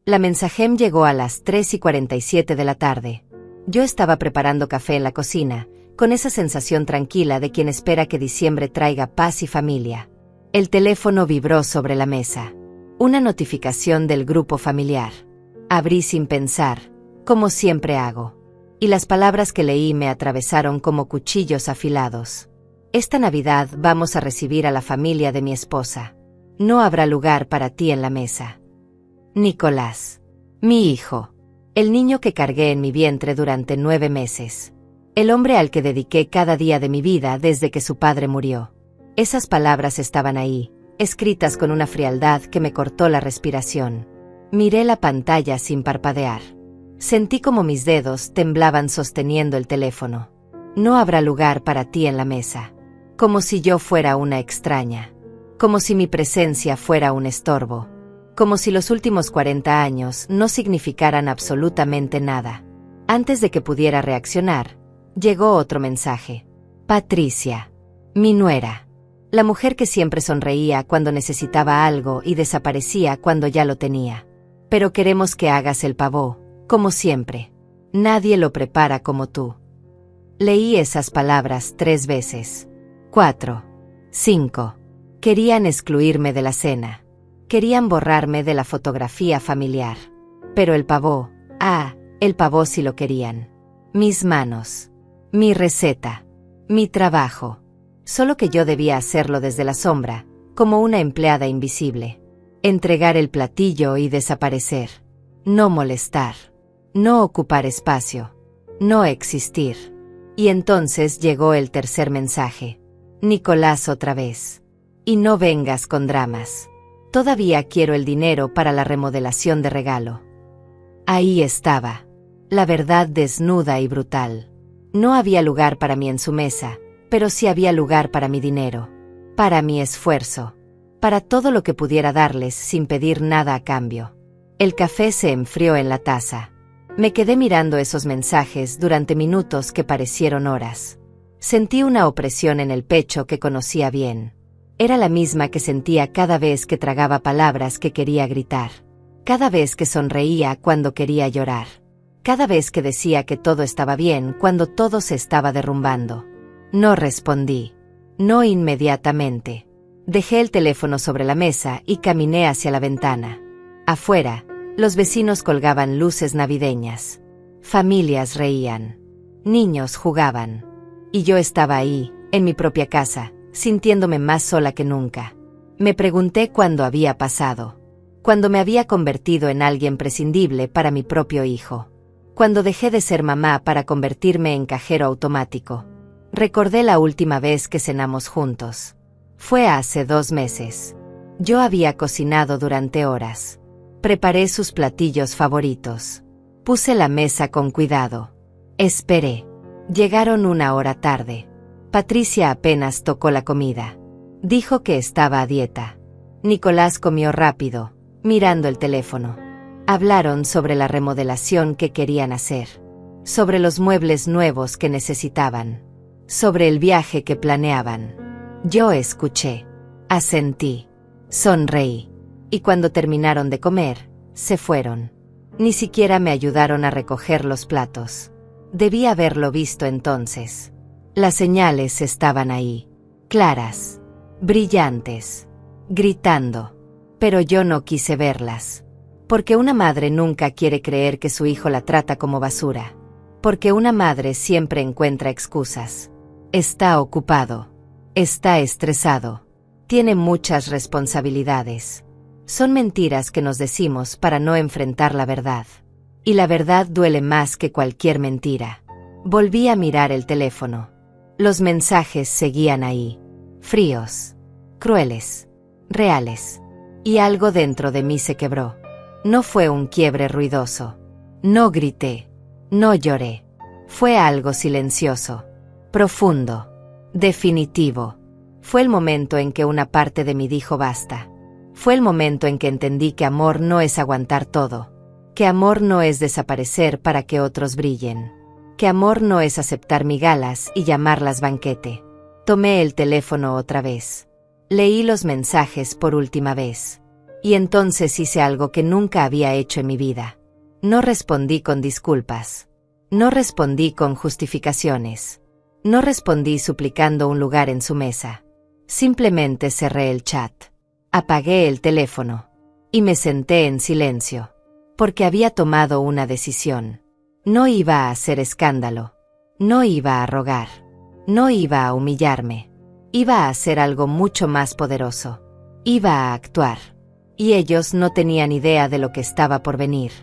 La mensajem llegó a las 3:47 de la tarde. Yo estaba preparando café en la cocina, con esa sensación tranquila de quien espera que diciembre traiga paz y familia. El teléfono vibró sobre la mesa. Una notificación del grupo familiar. Abrí sin pensar, como siempre hago. Y las palabras que leí me atravesaron como cuchillos afilados. Esta Navidad vamos a recibir a la familia de mi esposa. No habrá lugar para ti en la mesa. Nicolás. Mi hijo. El niño que cargué en mi vientre durante 9 meses. El hombre al que dediqué cada día de mi vida desde que su padre murió. Esas palabras estaban ahí, escritas con una frialdad que me cortó la respiración. Miré la pantalla sin parpadear. Sentí como mis dedos temblaban sosteniendo el teléfono. No habrá lugar para ti en la mesa. Como si yo fuera una extraña. Como si mi presencia fuera un estorbo. Como si los últimos 40 años no significaran absolutamente nada. Antes de que pudiera reaccionar, llegó otro mensaje. Patricia. Mi nuera. La mujer que siempre sonreía cuando necesitaba algo y desaparecía cuando ya lo tenía. Pero queremos que hagas el pavó, como siempre. Nadie lo prepara como tú. Leí esas palabras 3 veces. 4. 5. Querían excluirme de la cena. Querían borrarme de la fotografía familiar. Pero el pavó, el pavó sí lo querían. Mis manos. Mi receta. Mi trabajo. Solo que yo debía hacerlo desde la sombra, como una empleada invisible. Entregar el platillo y desaparecer. No molestar. No ocupar espacio. No existir. Y entonces llegó el tercer mensaje. Nicolás otra vez. Y no vengas con dramas. Todavía quiero el dinero para la remodelación de regalo. Ahí estaba. La verdad desnuda y brutal. No había lugar para mí en su mesa, pero sí había lugar para mi dinero. Para mi esfuerzo. Para todo lo que pudiera darles sin pedir nada a cambio. El café se enfrió en la taza. Me quedé mirando esos mensajes durante minutos que parecieron horas. Sentí una opresión en el pecho que conocía bien. Era la misma que sentía cada vez que tragaba palabras que quería gritar. Cada vez que sonreía cuando quería llorar. Cada vez que decía que todo estaba bien cuando todo se estaba derrumbando. No respondí. No inmediatamente. Dejé el teléfono sobre la mesa y caminé hacia la ventana. Afuera, los vecinos colgaban luces navideñas. Familias reían. Niños jugaban. Y yo estaba ahí, en mi propia casa, sintiéndome más sola que nunca. Me pregunté cuándo había pasado. Cuando me había convertido en alguien prescindible para mi propio hijo. Cuando dejé de ser mamá para convertirme en cajero automático. Recordé la última vez que cenamos juntos. Fue hace 2 meses. Yo había cocinado durante horas. Preparé sus platillos favoritos. Puse la mesa con cuidado. Esperé. Llegaron 1 hora tarde. Patricia apenas tocó la comida. Dijo que estaba a dieta. Nicolás comió rápido, mirando el teléfono. Hablaron sobre la remodelación que querían hacer. Sobre los muebles nuevos que necesitaban. Sobre el viaje que planeaban. Yo escuché. Asentí. Sonreí. Y cuando terminaron de comer, se fueron. Ni siquiera me ayudaron a recoger los platos. Debí haberlo visto entonces. Las señales estaban ahí. Claras. Brillantes. Gritando. Pero yo no quise verlas. Porque una madre nunca quiere creer que su hijo la trata como basura. Porque una madre siempre encuentra excusas. Está ocupado. Está estresado. Tiene muchas responsabilidades. Son mentiras que nos decimos para no enfrentar la verdad. Y la verdad duele más que cualquier mentira. Volví a mirar el teléfono. Los mensajes seguían ahí. Fríos. Crueles. Reales. Y algo dentro de mí se quebró. No fue un quiebre ruidoso. No grité. No lloré. Fue algo silencioso. Profundo. Definitivo. Fue el momento en que una parte de mí dijo basta. Fue el momento en que entendí que amor no es aguantar todo. Que amor no es desaparecer para que otros brillen. Que amor no es aceptar migajas y llamarlas banquete. Tomé el teléfono otra vez. Leí los mensajes por última vez. Y entonces hice algo que nunca había hecho en mi vida. No respondí con disculpas. No respondí con justificaciones. No respondí suplicando un lugar en su mesa. Simplemente cerré el chat. Apagué el teléfono. Y me senté en silencio. Porque había tomado una decisión. No iba a hacer escándalo. No iba a rogar. No iba a humillarme. Iba a hacer algo mucho más poderoso. Iba a actuar. Y ellos no tenían idea de lo que estaba por venir.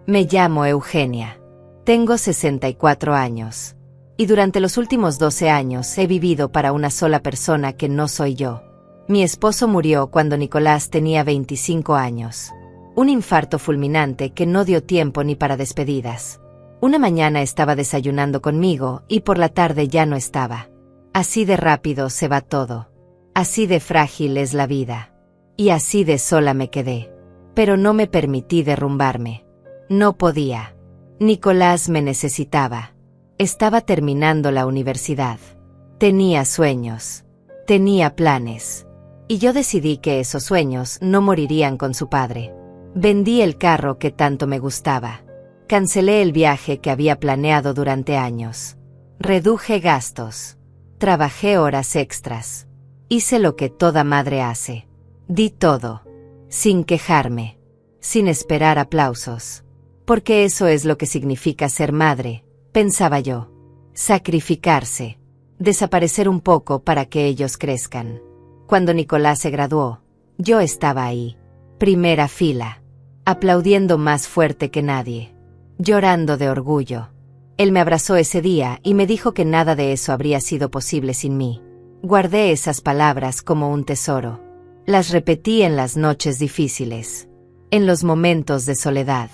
Me llamo Eugenia. Tengo 64 años. Y durante los últimos 12 años he vivido para una sola persona que no soy yo. Mi esposo murió cuando Nicolás tenía 25 años. Un infarto fulminante que no dio tiempo ni para despedidas. Una mañana estaba desayunando conmigo y por la tarde ya no estaba. Así de rápido se va todo. Así de frágil es la vida. Y así de sola me quedé. Pero no me permití derrumbarme. No podía. Nicolás me necesitaba. Estaba terminando la universidad. Tenía sueños. Tenía planes. Y yo decidí que esos sueños no morirían con su padre. Vendí el carro que tanto me gustaba. Cancelé el viaje que había planeado durante años. Reduje gastos. Trabajé horas extras. Hice lo que toda madre hace. Di todo. Sin quejarme. Sin esperar aplausos. Porque eso es lo que significa ser madre, pensaba yo. Sacrificarse. Desaparecer un poco para que ellos crezcan. Cuando Nicolás se graduó, yo estaba ahí. Primera fila. Aplaudiendo más fuerte que nadie. Llorando de orgullo. Él me abrazó ese día y me dijo que nada de eso habría sido posible sin mí. Guardé esas palabras como un tesoro. Las repetí en las noches difíciles. En los momentos de soledad.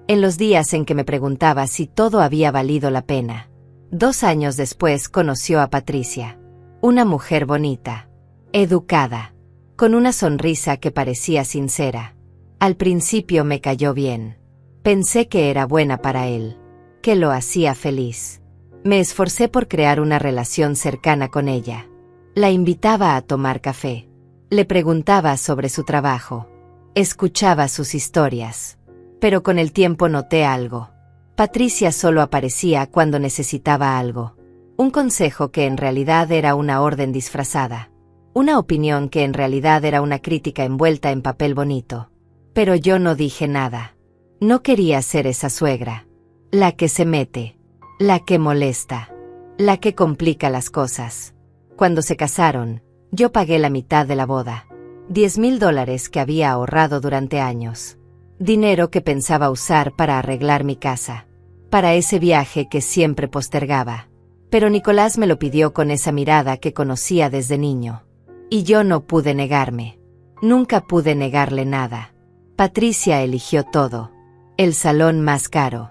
En los días en que me preguntaba si todo había valido la pena. 2 años después conoció a Patricia. Una mujer bonita. Educada. Con una sonrisa que parecía sincera. Al principio me cayó bien. Pensé que era buena para él. Que lo hacía feliz. Me esforcé por crear una relación cercana con ella. La invitaba a tomar café. Le preguntaba sobre su trabajo. Escuchaba sus historias. Pero con el tiempo noté algo. Patricia solo aparecía cuando necesitaba algo. Un consejo que en realidad era una orden disfrazada. Una opinión que en realidad era una crítica envuelta en papel bonito. Pero yo no dije nada. No quería ser esa suegra. La que se mete. La que molesta. La que complica las cosas. Cuando se casaron, yo pagué la mitad de la boda. $10,000 que había ahorrado durante años. Dinero que pensaba usar para arreglar mi casa. Para ese viaje que siempre postergaba. Pero Nicolás me lo pidió con esa mirada que conocía desde niño. Y yo no pude negarme. Nunca pude negarle nada. Patricia eligió todo. El salón más caro.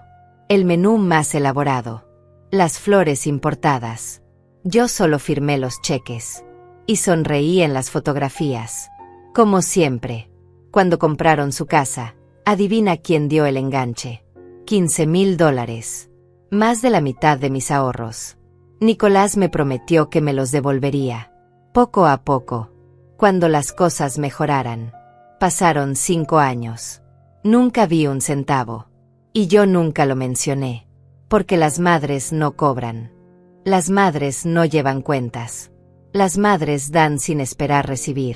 El menú más elaborado. Las flores importadas. Yo solo firmé los cheques. Y sonreí en las fotografías. Como siempre. Cuando compraron su casa, adivina quién dio el enganche. $15,000. Más de la mitad de mis ahorros. Nicolás me prometió que me los devolvería. Poco a poco. Cuando las cosas mejoraran. Pasaron 5 años. Nunca vi un centavo. Y yo nunca lo mencioné. Porque las madres no cobran. Las madres no llevan cuentas. Las madres dan sin esperar recibir.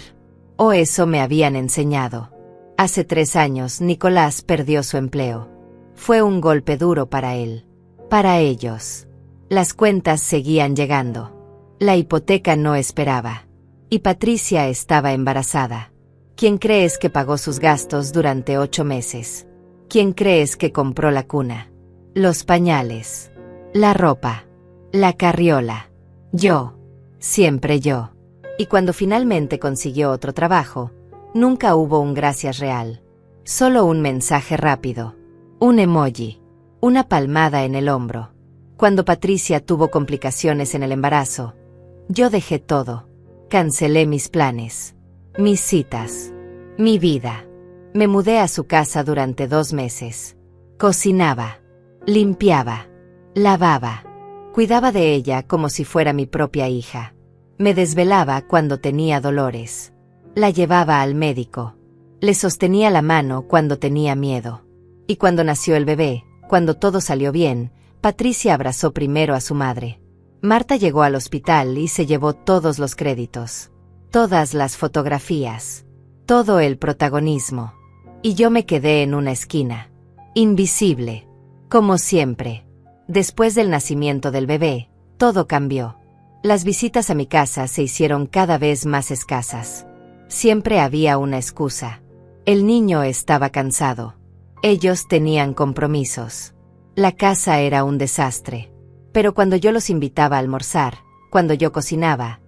O eso me habían enseñado. Hace 3 años Nicolás perdió su empleo. Fue un golpe duro para él. Para ellos. Las cuentas seguían llegando. La hipoteca no esperaba. Y Patricia estaba embarazada. ¿Quién crees que pagó sus gastos durante 8 meses? ¿Quién crees que compró la cuna? Los pañales. La ropa. La carriola. Yo. Siempre yo. Y cuando finalmente consiguió otro trabajo, nunca hubo un gracias real. Solo un mensaje rápido. Un emoji. Una palmada en el hombro. Cuando Patricia tuvo complicaciones en el embarazo, yo dejé todo. Cancelé mis planes. Mis citas. Mi vida. Me mudé a su casa durante 2 meses. Cocinaba. Limpiaba. Lavaba. Cuidaba de ella como si fuera mi propia hija. Me desvelaba cuando tenía dolores. La llevaba al médico. Le sostenía la mano cuando tenía miedo. Y cuando nació el bebé, cuando todo salió bien, Patricia abrazó primero a su madre. Marta llegó al hospital y se llevó todos los créditos. Todas las fotografías. Todo el protagonismo. Y yo me quedé en una esquina. Invisible. Como siempre. Después del nacimiento del bebé, todo cambió. Las visitas a mi casa se hicieron cada vez más escasas. Siempre había una excusa. El niño estaba cansado. Ellos tenían compromisos. La casa era un desastre. Pero cuando yo los invitaba a almorzar, cuando yo cocinaba,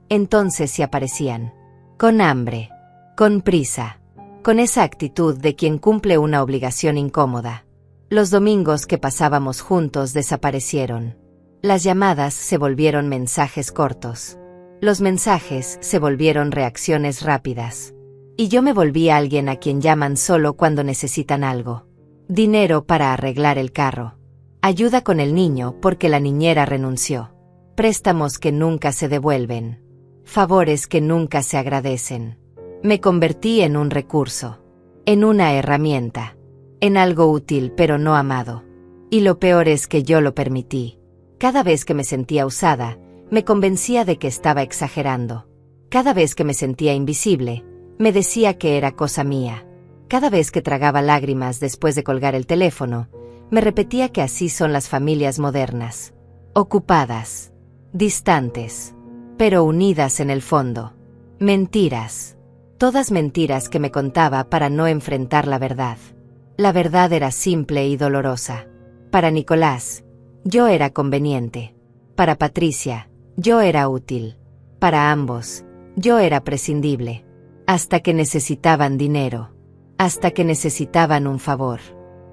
entonces sí aparecían. Con hambre. Con prisa. Con esa actitud de quien cumple una obligación incómoda. Los domingos que pasábamos juntos desaparecieron. Las llamadas se volvieron mensajes cortos. Los mensajes se volvieron reacciones rápidas. Y yo me volví alguien a quien llaman solo cuando necesitan algo. Dinero para arreglar el carro. Ayuda con el niño porque la niñera renunció. Préstamos que nunca se devuelven. Favores que nunca se agradecen. Me convertí en un recurso. En una herramienta. En algo útil pero no amado. Y lo peor es que yo lo permití. Cada vez que me sentía usada, me convencía de que estaba exagerando. Cada vez que me sentía invisible, me decía que era cosa mía. Cada vez que tragaba lágrimas después de colgar el teléfono, me repetía que así son las familias modernas. Ocupadas. Distantes. Pero unidas en el fondo. Mentiras. Todas mentiras que me contaba para no enfrentar la verdad. La verdad era simple y dolorosa. Para Nicolás, yo era conveniente. Para Patricia, yo era útil. Para ambos, yo era prescindible. Hasta que necesitaban dinero. Hasta que necesitaban un favor.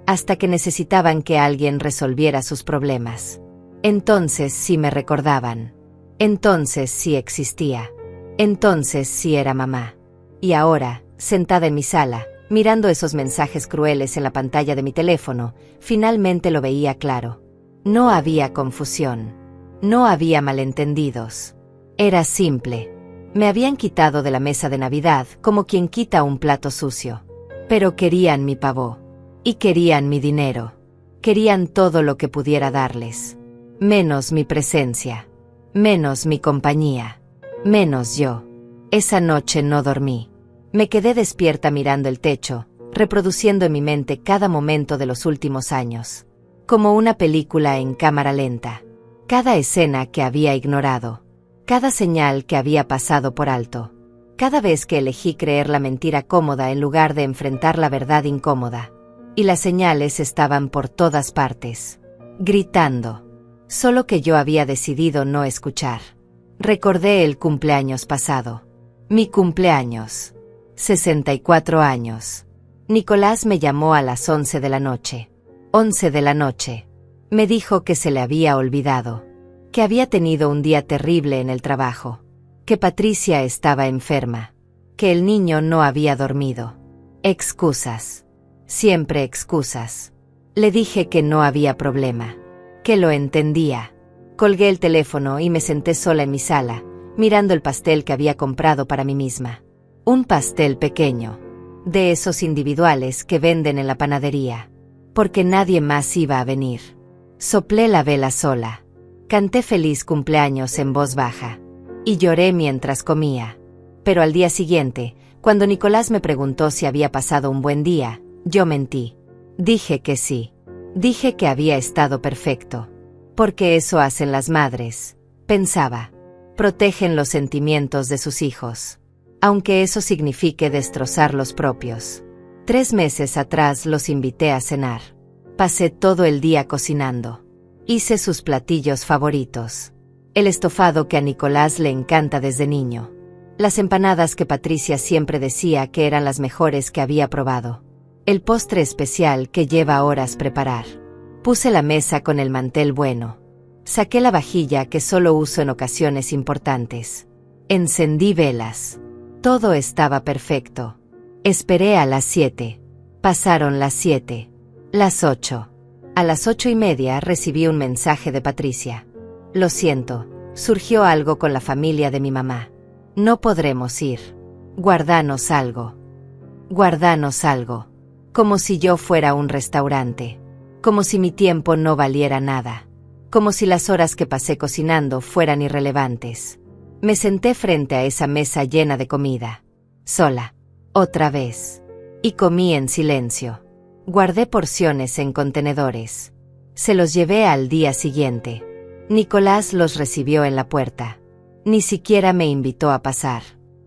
Hasta que necesitaban que alguien resolviera sus problemas. Entonces sí me recordaban. Entonces sí existía. Entonces sí era mamá. Y ahora, sentada en mi sala, mirando esos mensajes crueles en la pantalla de mi teléfono, finalmente lo veía claro. No había confusión. No había malentendidos. Era simple. Me habían quitado de la mesa de Navidad como quien quita un plato sucio. Pero querían mi pavó. Y querían mi dinero. Querían todo lo que pudiera darles. Menos mi presencia. Menos mi compañía. Menos yo. Esa noche no dormí. Me quedé despierta mirando el techo, reproduciendo en mi mente cada momento de los últimos años. Como una película en cámara lenta. Cada escena que había ignorado. Cada señal que había pasado por alto. Cada vez que elegí creer la mentira cómoda en lugar de enfrentar la verdad incómoda. Y las señales estaban por todas partes. Gritando. Solo que yo había decidido no escuchar. Recordé el cumpleaños pasado. Mi cumpleaños. 64 años. Nicolás me llamó a las 11 de la noche. 11 de la noche. Me dijo que se le había olvidado. Que había tenido un día terrible en el trabajo. Que Patricia estaba enferma. Que el niño no había dormido. Excusas. Siempre excusas. Le dije que no había problema. Que lo entendía. Colgué el teléfono y me senté sola en mi sala, mirando el pastel que había comprado para mí misma. Un pastel pequeño. De esos individuales que venden en la panadería. Porque nadie más iba a venir. Soplé la vela sola. Canté feliz cumpleaños en voz baja. Y lloré mientras comía. Pero al día siguiente, cuando Nicolás me preguntó si había pasado un buen día, yo mentí. Dije que sí. Dije que había estado perfecto. Porque eso hacen las madres, pensaba. Protegen los sentimientos de sus hijos. Aunque eso signifique destrozar los propios. 3 meses atrás los invité a cenar. Pasé todo el día cocinando. Hice sus platillos favoritos. El estofado que a Nicolás le encanta desde niño. Las empanadas que Patricia siempre decía que eran las mejores que había probado. El postre especial que lleva horas preparar. Puse la mesa con el mantel bueno. Saqué la vajilla que solo uso en ocasiones importantes. Encendí velas. Todo estaba perfecto. Esperé a las 7. Pasaron las 7. Las 8. A las 8:30 recibí un mensaje de Patricia. Lo siento, surgió algo con la familia de mi mamá. No podremos ir. Guárdanos algo. Guárdanos algo. Como si yo fuera un restaurante. Como si mi tiempo no valiera nada. Como si las horas que pasé cocinando fueran irrelevantes. Me senté frente a esa mesa llena de comida. Sola. Otra vez. Y comí en silencio. Guardé porciones en contenedores. Se los llevé al día siguiente. Nicolás los recibió en la puerta. Ni siquiera me invitó a pasar.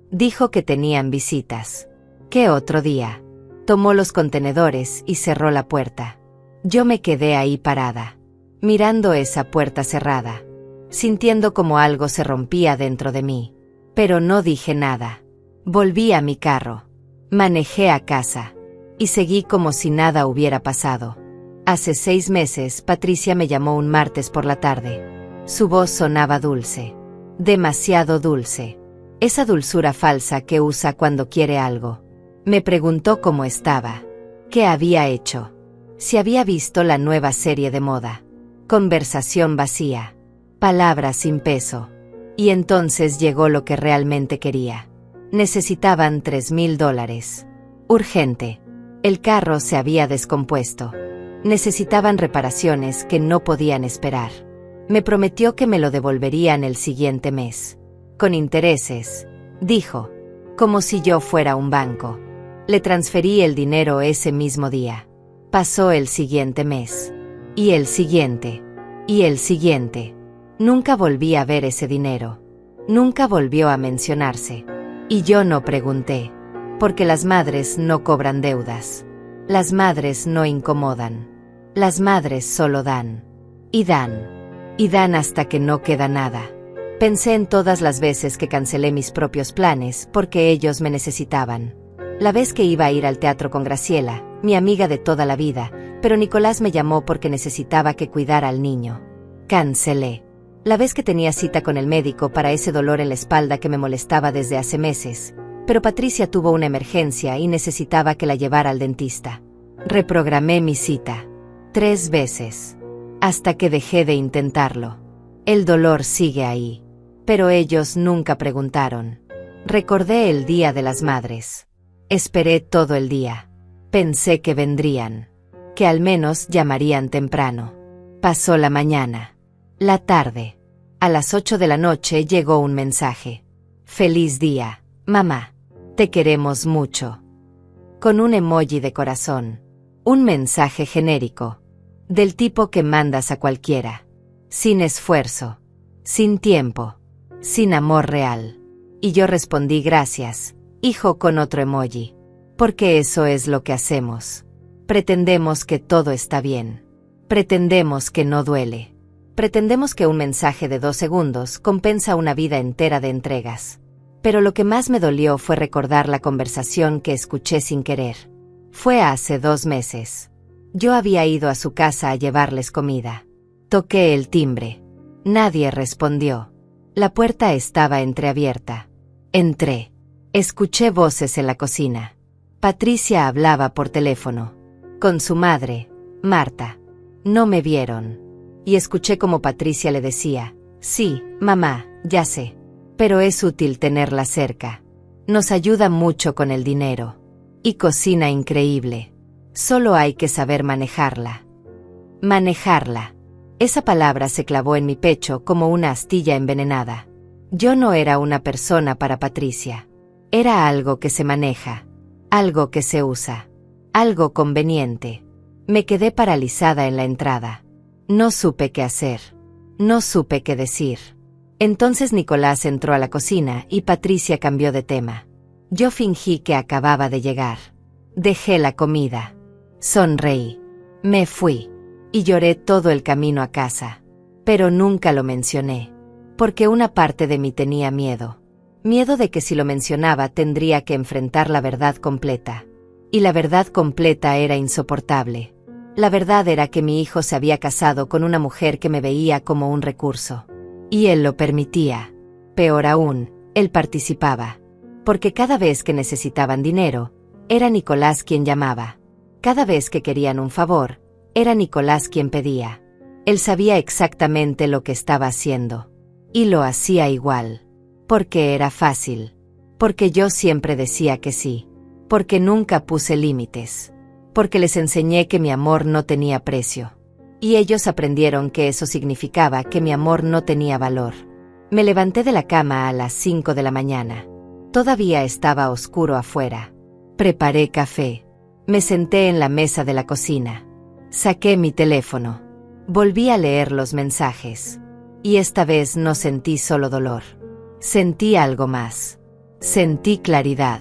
Dijo que tenían visitas. ¿Qué otro día? Tomó los contenedores y cerró la puerta. Yo me quedé ahí parada, mirando esa puerta cerrada, sintiendo como algo se rompía dentro de mí. Pero no dije nada. Volví a mi carro. Manejé a casa. Y seguí como si nada hubiera pasado. Hace 6 meses, Patricia me llamó un martes por la tarde. Su voz sonaba dulce. Demasiado dulce. Esa dulzura falsa que usa cuando quiere algo. Me preguntó cómo estaba. ¿Qué había hecho? Si había visto la nueva serie de moda. Conversación vacía. Palabras sin peso. Y entonces llegó lo que realmente quería. Necesitaban $3,000. Urgente. El carro se había descompuesto. Necesitaban reparaciones que no podían esperar. Me prometió que me lo devolverían el siguiente mes. Con intereses, dijo. Como si yo fuera un banco. Le transferí el dinero ese mismo día. Pasó el siguiente mes. Y el siguiente. Y el siguiente. Nunca volví a ver ese dinero. Nunca volvió a mencionarse. Y yo no pregunté. Porque las madres no cobran deudas. Las madres no incomodan. Las madres solo dan. Y dan. Y dan hasta que no queda nada. Pensé en todas las veces que cancelé mis propios planes porque ellos me necesitaban. La vez que iba a ir al teatro con Graciela, mi amiga de toda la vida, pero Nicolás me llamó porque necesitaba que cuidara al niño. Cancelé. La vez que tenía cita con el médico para ese dolor en la espalda que me molestaba desde hace meses, pero Patricia tuvo una emergencia y necesitaba que la llevara al dentista. Reprogramé mi cita. 3 veces. Hasta que dejé de intentarlo. El dolor sigue ahí. Pero ellos nunca preguntaron. Recordé el Día de las Madres. Esperé todo el día. Pensé que vendrían. Que al menos llamarían temprano. Pasó la mañana. La tarde. A las 8 de la noche llegó un mensaje. Feliz día, mamá. Te queremos mucho. Con un emoji de corazón. Un mensaje genérico. Del tipo que mandas a cualquiera. Sin esfuerzo. Sin tiempo. Sin amor real. Y yo respondí gracias, hijo, con otro emoji. Porque eso es lo que hacemos. Pretendemos que todo está bien. Pretendemos que no duele. Pretendemos que un mensaje de 2 segundos compensa una vida entera de entregas. Pero lo que más me dolió fue recordar la conversación que escuché sin querer. Fue hace 2 meses. Yo había ido a su casa a llevarles comida. Toqué el timbre. Nadie respondió. La puerta estaba entreabierta. Entré. Escuché voces en la cocina. Patricia hablaba por teléfono. Con su madre, Marta. No me vieron. Y escuché como Patricia le decía, sí, mamá, ya sé. Pero es útil tenerla cerca. Nos ayuda mucho con el dinero. Y cocina increíble. Solo hay que saber manejarla. Manejarla. Esa palabra se clavó en mi pecho como una astilla envenenada. Yo no era una persona para Patricia. Era algo que se maneja. Algo que se usa. Algo conveniente. Me quedé paralizada en la entrada. No supe qué hacer. No supe qué decir. Entonces Nicolás entró a la cocina y Patricia cambió de tema. Yo fingí que acababa de llegar. Dejé la comida. Sonreí. Me fui. Y lloré todo el camino a casa. Pero nunca lo mencioné. Porque una parte de mí tenía miedo. Miedo de que si lo mencionaba tendría que enfrentar la verdad completa. Y la verdad completa era insoportable. La verdad era que mi hijo se había casado con una mujer que me veía como un recurso. Y él lo permitía. Peor aún, él participaba. Porque cada vez que necesitaban dinero, era Nicolás quien llamaba. Cada vez que querían un favor, era Nicolás quien pedía. Él sabía exactamente lo que estaba haciendo. Y lo hacía igual. Porque era fácil. Porque yo siempre decía que sí. Porque nunca puse límites. Porque les enseñé que mi amor no tenía precio. Y ellos aprendieron que eso significaba que mi amor no tenía valor. Me levanté de la cama a las 5 de la mañana. Todavía estaba oscuro afuera. Preparé café. Me senté en la mesa de la cocina. Saqué mi teléfono. Volví a leer los mensajes. Y esta vez no sentí solo dolor. Sentí algo más. Sentí claridad.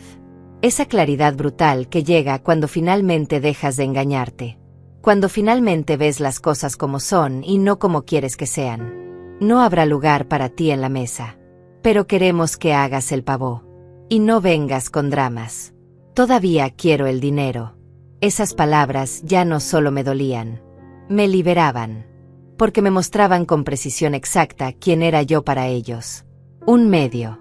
Esa claridad brutal que llega cuando finalmente dejas de engañarte. Cuando finalmente ves las cosas como son y no como quieres que sean. No habrá lugar para ti en la mesa. Pero queremos que hagas el pavó. Y no vengas con dramas. Todavía quiero el dinero. Esas palabras ya no solo me dolían. Me liberaban. Porque me mostraban con precisión exacta quién era yo para ellos. Un medio.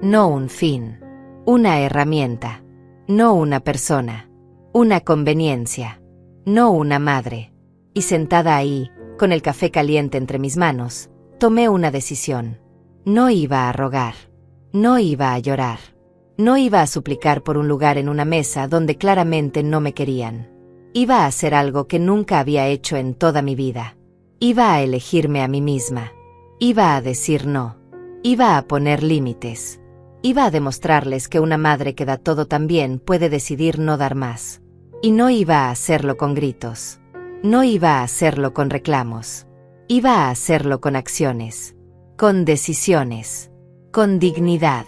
No un fin. Una herramienta. No una persona. Una conveniencia. No una madre. Y sentada ahí, con el café caliente entre mis manos, tomé una decisión. No iba a rogar. No iba a llorar. No iba a suplicar por un lugar en una mesa donde claramente no me querían. Iba a hacer algo que nunca había hecho en toda mi vida. Iba a elegirme a mí misma. Iba a decir no. Iba a poner límites. Iba a demostrarles que una madre que da todo también puede decidir no dar más. Y no iba a hacerlo con gritos. No iba a hacerlo con reclamos. Iba a hacerlo con acciones. Con decisiones. Con dignidad.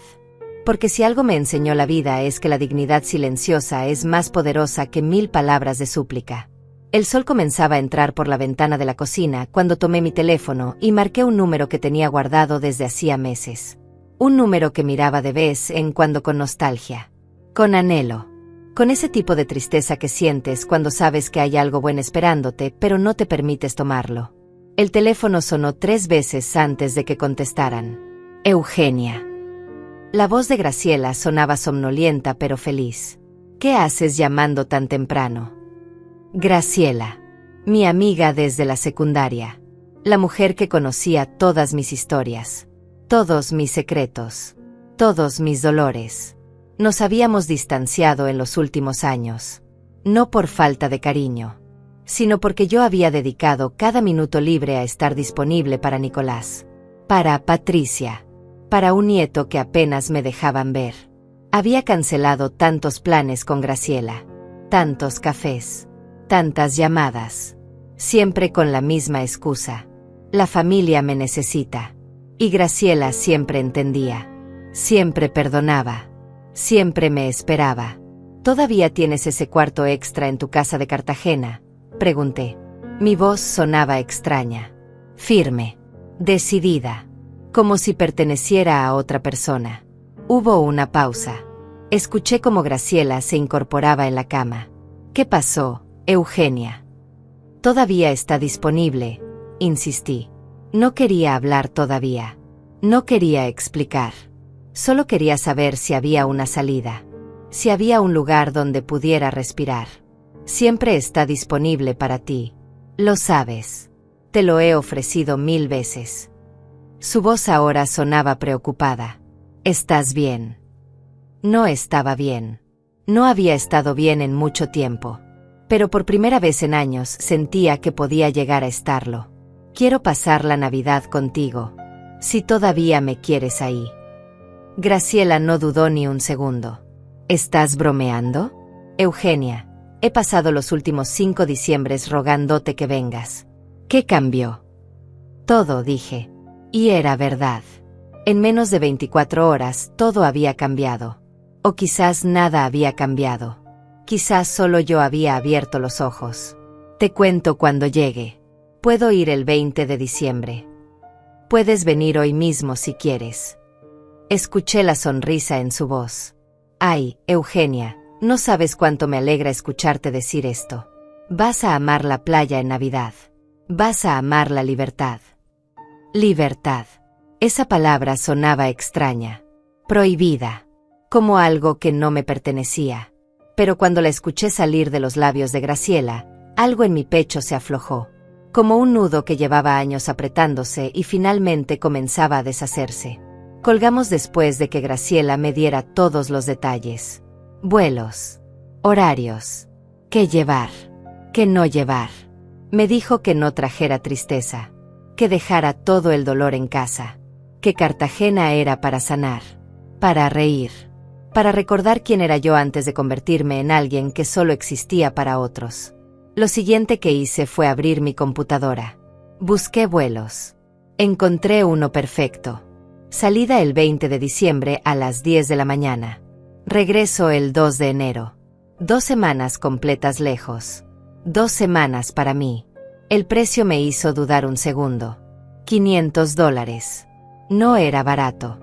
Porque si algo me enseñó la vida es que la dignidad silenciosa es más poderosa que 1000 palabras de súplica. El sol comenzaba a entrar por la ventana de la cocina cuando tomé mi teléfono y marqué un número que tenía guardado desde hacía meses. Un número que miraba de vez en cuando con nostalgia. Con anhelo. Con ese tipo de tristeza que sientes cuando sabes que hay algo bueno esperándote, pero no te permites tomarlo. El teléfono sonó 3 veces antes de que contestaran. Eugenia. La voz de Graciela sonaba somnolienta pero feliz. ¿Qué haces llamando tan temprano? Graciela. Mi amiga desde la secundaria. La mujer que conocía todas mis historias. Todos mis secretos. Todos mis dolores. Nos habíamos distanciado en los últimos años. No por falta de cariño, sino porque yo había dedicado cada minuto libre a estar disponible para Nicolás. Para Patricia. Para un nieto que apenas me dejaban ver. Había cancelado tantos planes con Graciela. Tantos cafés. Tantas llamadas. Siempre con la misma excusa. La familia me necesita. Y Graciela siempre entendía. Siempre perdonaba. Siempre me esperaba. ¿Todavía tienes ese cuarto extra en tu casa de Cartagena? Pregunté. Mi voz sonaba extraña. Firme. Decidida. Como si perteneciera a otra persona. Hubo una pausa. Escuché cómo Graciela se incorporaba en la cama. ¿Qué pasó, Eugenia? Todavía está disponible, insistí. No quería hablar todavía. No quería explicar. Solo quería saber si había una salida. Si había un lugar donde pudiera respirar. Siempre está disponible para ti. Lo sabes. Te lo he ofrecido 1000 veces. Su voz ahora sonaba preocupada. ¿Estás bien? No estaba bien. No había estado bien en mucho tiempo. Pero por primera vez en años sentía que podía llegar a estarlo. Quiero pasar la Navidad contigo. Si todavía me quieres ahí. Graciela no dudó ni un segundo. ¿Estás bromeando? Eugenia, he pasado los últimos 5 diciembres rogándote que vengas. ¿Qué cambió? Todo, dije. Y era verdad. En menos de 24 horas todo había cambiado. O quizás nada había cambiado. Quizás solo yo había abierto los ojos. Te cuento cuando llegue. Puedo ir el 20 de diciembre. Puedes venir hoy mismo si quieres. Escuché la sonrisa en su voz. Ay, Eugenia, no sabes cuánto me alegra escucharte decir esto. Vas a amar la playa en Navidad. Vas a amar la libertad. Libertad. Esa palabra sonaba extraña. Prohibida. Como algo que no me pertenecía. Pero cuando la escuché salir de los labios de Graciela, algo en mi pecho se aflojó. Como un nudo que llevaba años apretándose y finalmente comenzaba a deshacerse. Colgamos después de que Graciela me diera todos los detalles. Vuelos. Horarios. ¿Qué llevar? ¿Qué no llevar? Me dijo que no trajera tristeza, que dejara todo el dolor en casa, que Cartagena era para sanar, para reír, para recordar quién era yo antes de convertirme en alguien que solo existía para otros. Lo siguiente que hice fue abrir mi computadora. Busqué vuelos. Encontré uno perfecto. Salida el 20 de diciembre a las 10 de la mañana. Regreso el 2 de enero. 2 semanas completas lejos. 2 semanas para mí. El precio me hizo dudar un segundo. $500. No era barato.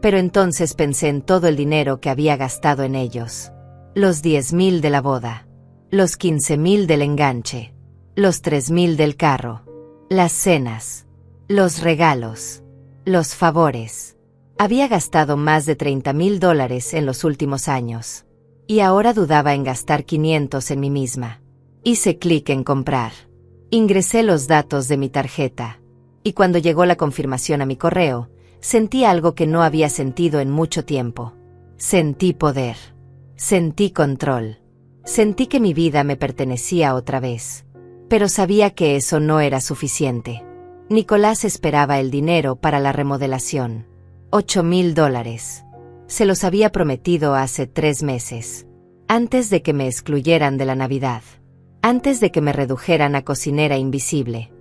Pero entonces pensé en todo el dinero que había gastado en ellos. Los 10,000 de la boda. Los 15,000 del enganche. Los 3,000 del carro. Las cenas. Los regalos. Los favores. Había gastado más de $30,000 en los últimos años. Y ahora dudaba en gastar 500 en mí misma. Hice clic en comprar. Ingresé los datos de mi tarjeta. Y cuando llegó la confirmación a mi correo, sentí algo que no había sentido en mucho tiempo. Sentí poder. Sentí control. Sentí que mi vida me pertenecía otra vez. Pero sabía que eso no era suficiente. Nicolás esperaba el dinero para la remodelación. $8,000. Se los había prometido hace 3 meses. Antes de que me excluyeran de la Navidad. Antes de que me redujeran a cocinera invisible.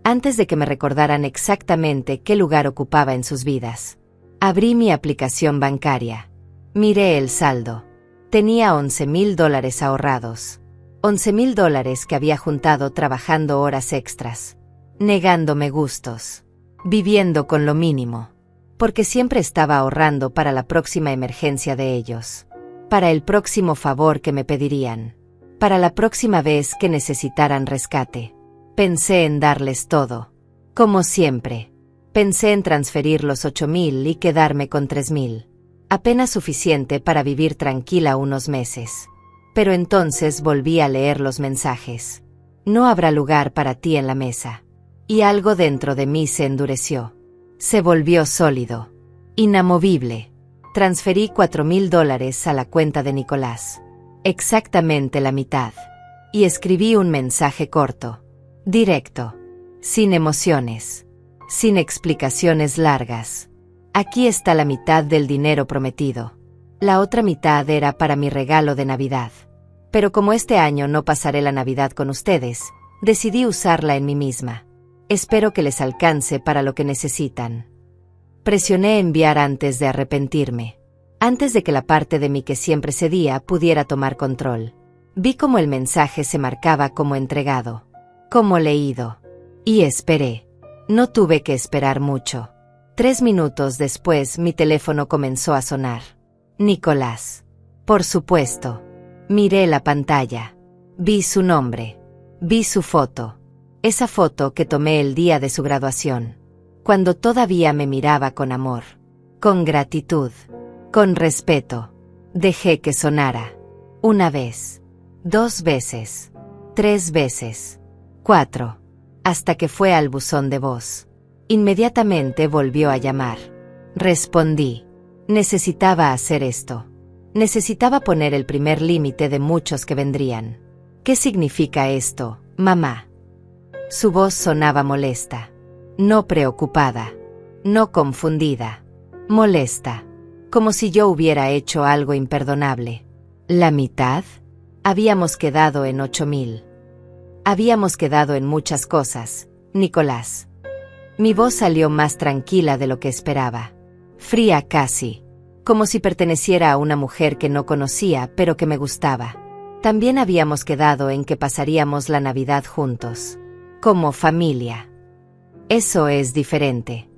Antes de que me recordaran exactamente qué lugar ocupaba en sus vidas. Abrí mi aplicación bancaria. Miré el saldo. Tenía $11,000 ahorrados. $11,000 que había juntado trabajando horas extras. Negándome gustos. Viviendo con lo mínimo. Porque siempre estaba ahorrando para la próxima emergencia de ellos. Para el próximo favor que me pedirían. Para la próxima vez que necesitaran rescate. Pensé en darles todo. Como siempre. Pensé en transferir los 8,000 y quedarme con 3,000. Apenas suficiente para vivir tranquila unos meses. Pero entonces volví a leer los mensajes. No habrá lugar para ti en la mesa. Y algo dentro de mí se endureció. Se volvió sólido. Inamovible. Transferí $4,000 a la cuenta de Nicolás. Exactamente la mitad. Y escribí un mensaje corto. Directo. Sin emociones. Sin explicaciones largas. Aquí está la mitad del dinero prometido. La otra mitad era para mi regalo de Navidad. Pero como este año no pasaré la Navidad con ustedes, decidí usarla en mí misma. Espero que les alcance para lo que necesitan. Presioné enviar antes de arrepentirme. Antes de que la parte de mí que siempre cedía pudiera tomar control. Vi cómo el mensaje se marcaba como entregado. Como leído. Y esperé. No tuve que esperar mucho. 3 minutos después mi teléfono comenzó a sonar. Nicolás. Por supuesto. Miré la pantalla. Vi su nombre. Vi su foto. Esa foto que tomé el día de su graduación. Cuando todavía me miraba con amor. Con gratitud. Con respeto. Dejé que sonara. 1 vez. 2 veces. 3 veces. 4. Hasta que fue al buzón de voz. Inmediatamente volvió a llamar. Respondí. Necesitaba hacer esto. Necesitaba poner el primer límite de muchos que vendrían. ¿Qué significa esto, mamá? Su voz sonaba molesta. No preocupada. No confundida. Molesta. Como si yo hubiera hecho algo imperdonable. ¿La mitad? Habíamos quedado en 8,000. Habíamos quedado en muchas cosas, Nicolás. Mi voz salió más tranquila de lo que esperaba. Fría casi. Como si perteneciera a una mujer que no conocía pero que me gustaba. También habíamos quedado en que pasaríamos la Navidad juntos. Como familia. Eso es diferente.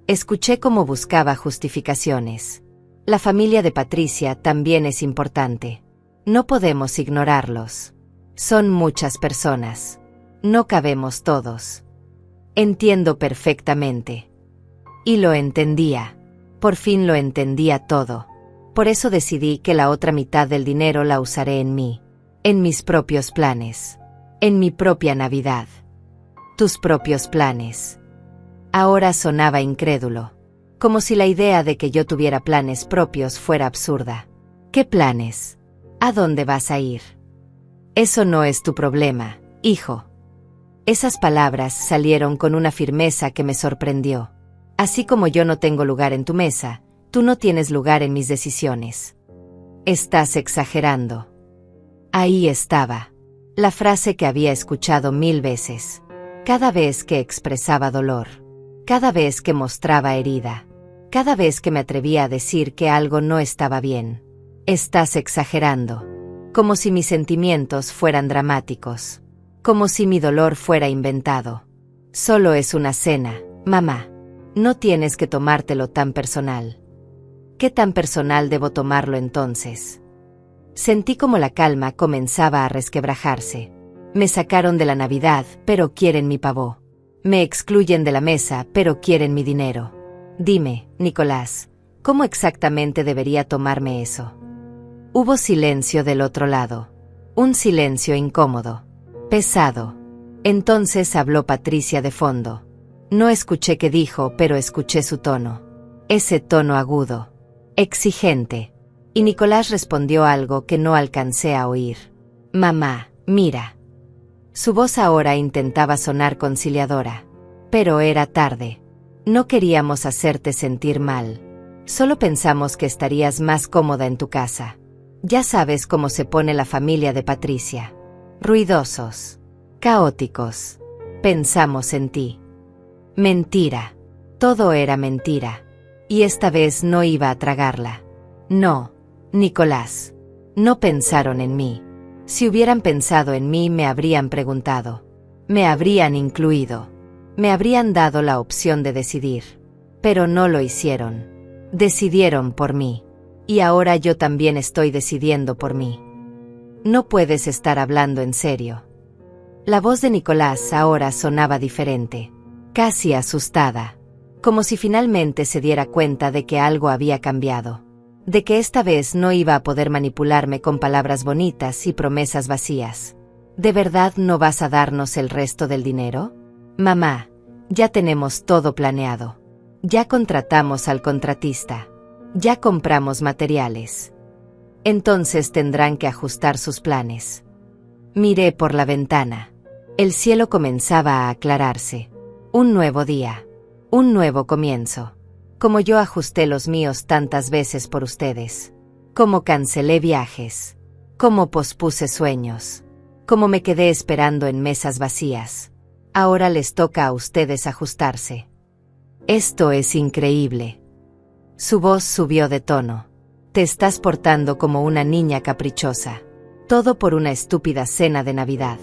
Escuché cómo buscaba justificaciones. La familia de Patricia también es importante. No podemos ignorarlos. Son muchas personas. No cabemos todos. Entiendo perfectamente. Y lo entendía. Por fin lo entendía todo. Por eso decidí que la otra mitad del dinero la usaré en mí. En mis propios planes. En mi propia Navidad. Tus propios planes. Ahora sonaba incrédulo. Como si la idea de que yo tuviera planes propios fuera absurda. ¿Qué planes? ¿A dónde vas a ir? Eso no es tu problema, hijo. Esas palabras salieron con una firmeza que me sorprendió. Así como yo no tengo lugar en tu mesa, tú no tienes lugar en mis decisiones. Estás exagerando. Ahí estaba. La frase que había escuchado 1000 veces. Cada vez que expresaba dolor. Cada vez que mostraba herida. Cada vez que me atrevía a decir que algo no estaba bien. Estás exagerando. Como si mis sentimientos fueran dramáticos. Como si mi dolor fuera inventado. Solo es una cena, mamá. No tienes que tomártelo tan personal. ¿Qué tan personal debo tomarlo entonces? Sentí como la calma comenzaba a resquebrajarse. Me sacaron de la Navidad, pero quieren mi pavó. Me excluyen de la mesa, pero quieren mi dinero. Dime, Nicolás, ¿cómo exactamente debería tomarme eso? Hubo silencio del otro lado. Un silencio incómodo. Pesado. Entonces habló Patricia de fondo. No escuché qué dijo, pero escuché su tono. Ese tono agudo. Exigente. Y Nicolás respondió algo que no alcancé a oír. Mamá, mira. Su voz ahora intentaba sonar conciliadora. Pero era tarde. No queríamos hacerte sentir mal. Solo pensamos que estarías más cómoda en tu casa. Ya sabes cómo se pone la familia de Patricia. Ruidosos. Caóticos. Pensamos en ti. Mentira. Todo era mentira. Y esta vez no iba a tragarla. No, Nicolás. No pensaron en mí. Si hubieran pensado en mí me habrían preguntado. Me habrían incluido. Me habrían dado la opción de decidir. Pero no lo hicieron. Decidieron por mí. Y ahora yo también estoy decidiendo por mí. No puedes estar hablando en serio. La voz de Nicolás ahora sonaba diferente. Casi asustada. Como si finalmente se diera cuenta de que algo había cambiado. De que esta vez no iba a poder manipularme con palabras bonitas y promesas vacías. ¿De verdad no vas a darnos el resto del dinero? Mamá, ya tenemos todo planeado. Ya contratamos al contratista. Ya compramos materiales. Entonces tendrán que ajustar sus planes. Miré por la ventana. El cielo comenzaba a aclararse. Un nuevo día. Un nuevo comienzo. Como yo ajusté los míos tantas veces por ustedes. Como cancelé viajes. Como pospuse sueños. Como me quedé esperando en mesas vacías. Ahora les toca a ustedes ajustarse. Esto es increíble. Su voz subió de tono. Te estás portando como una niña caprichosa. Todo por una estúpida cena de Navidad.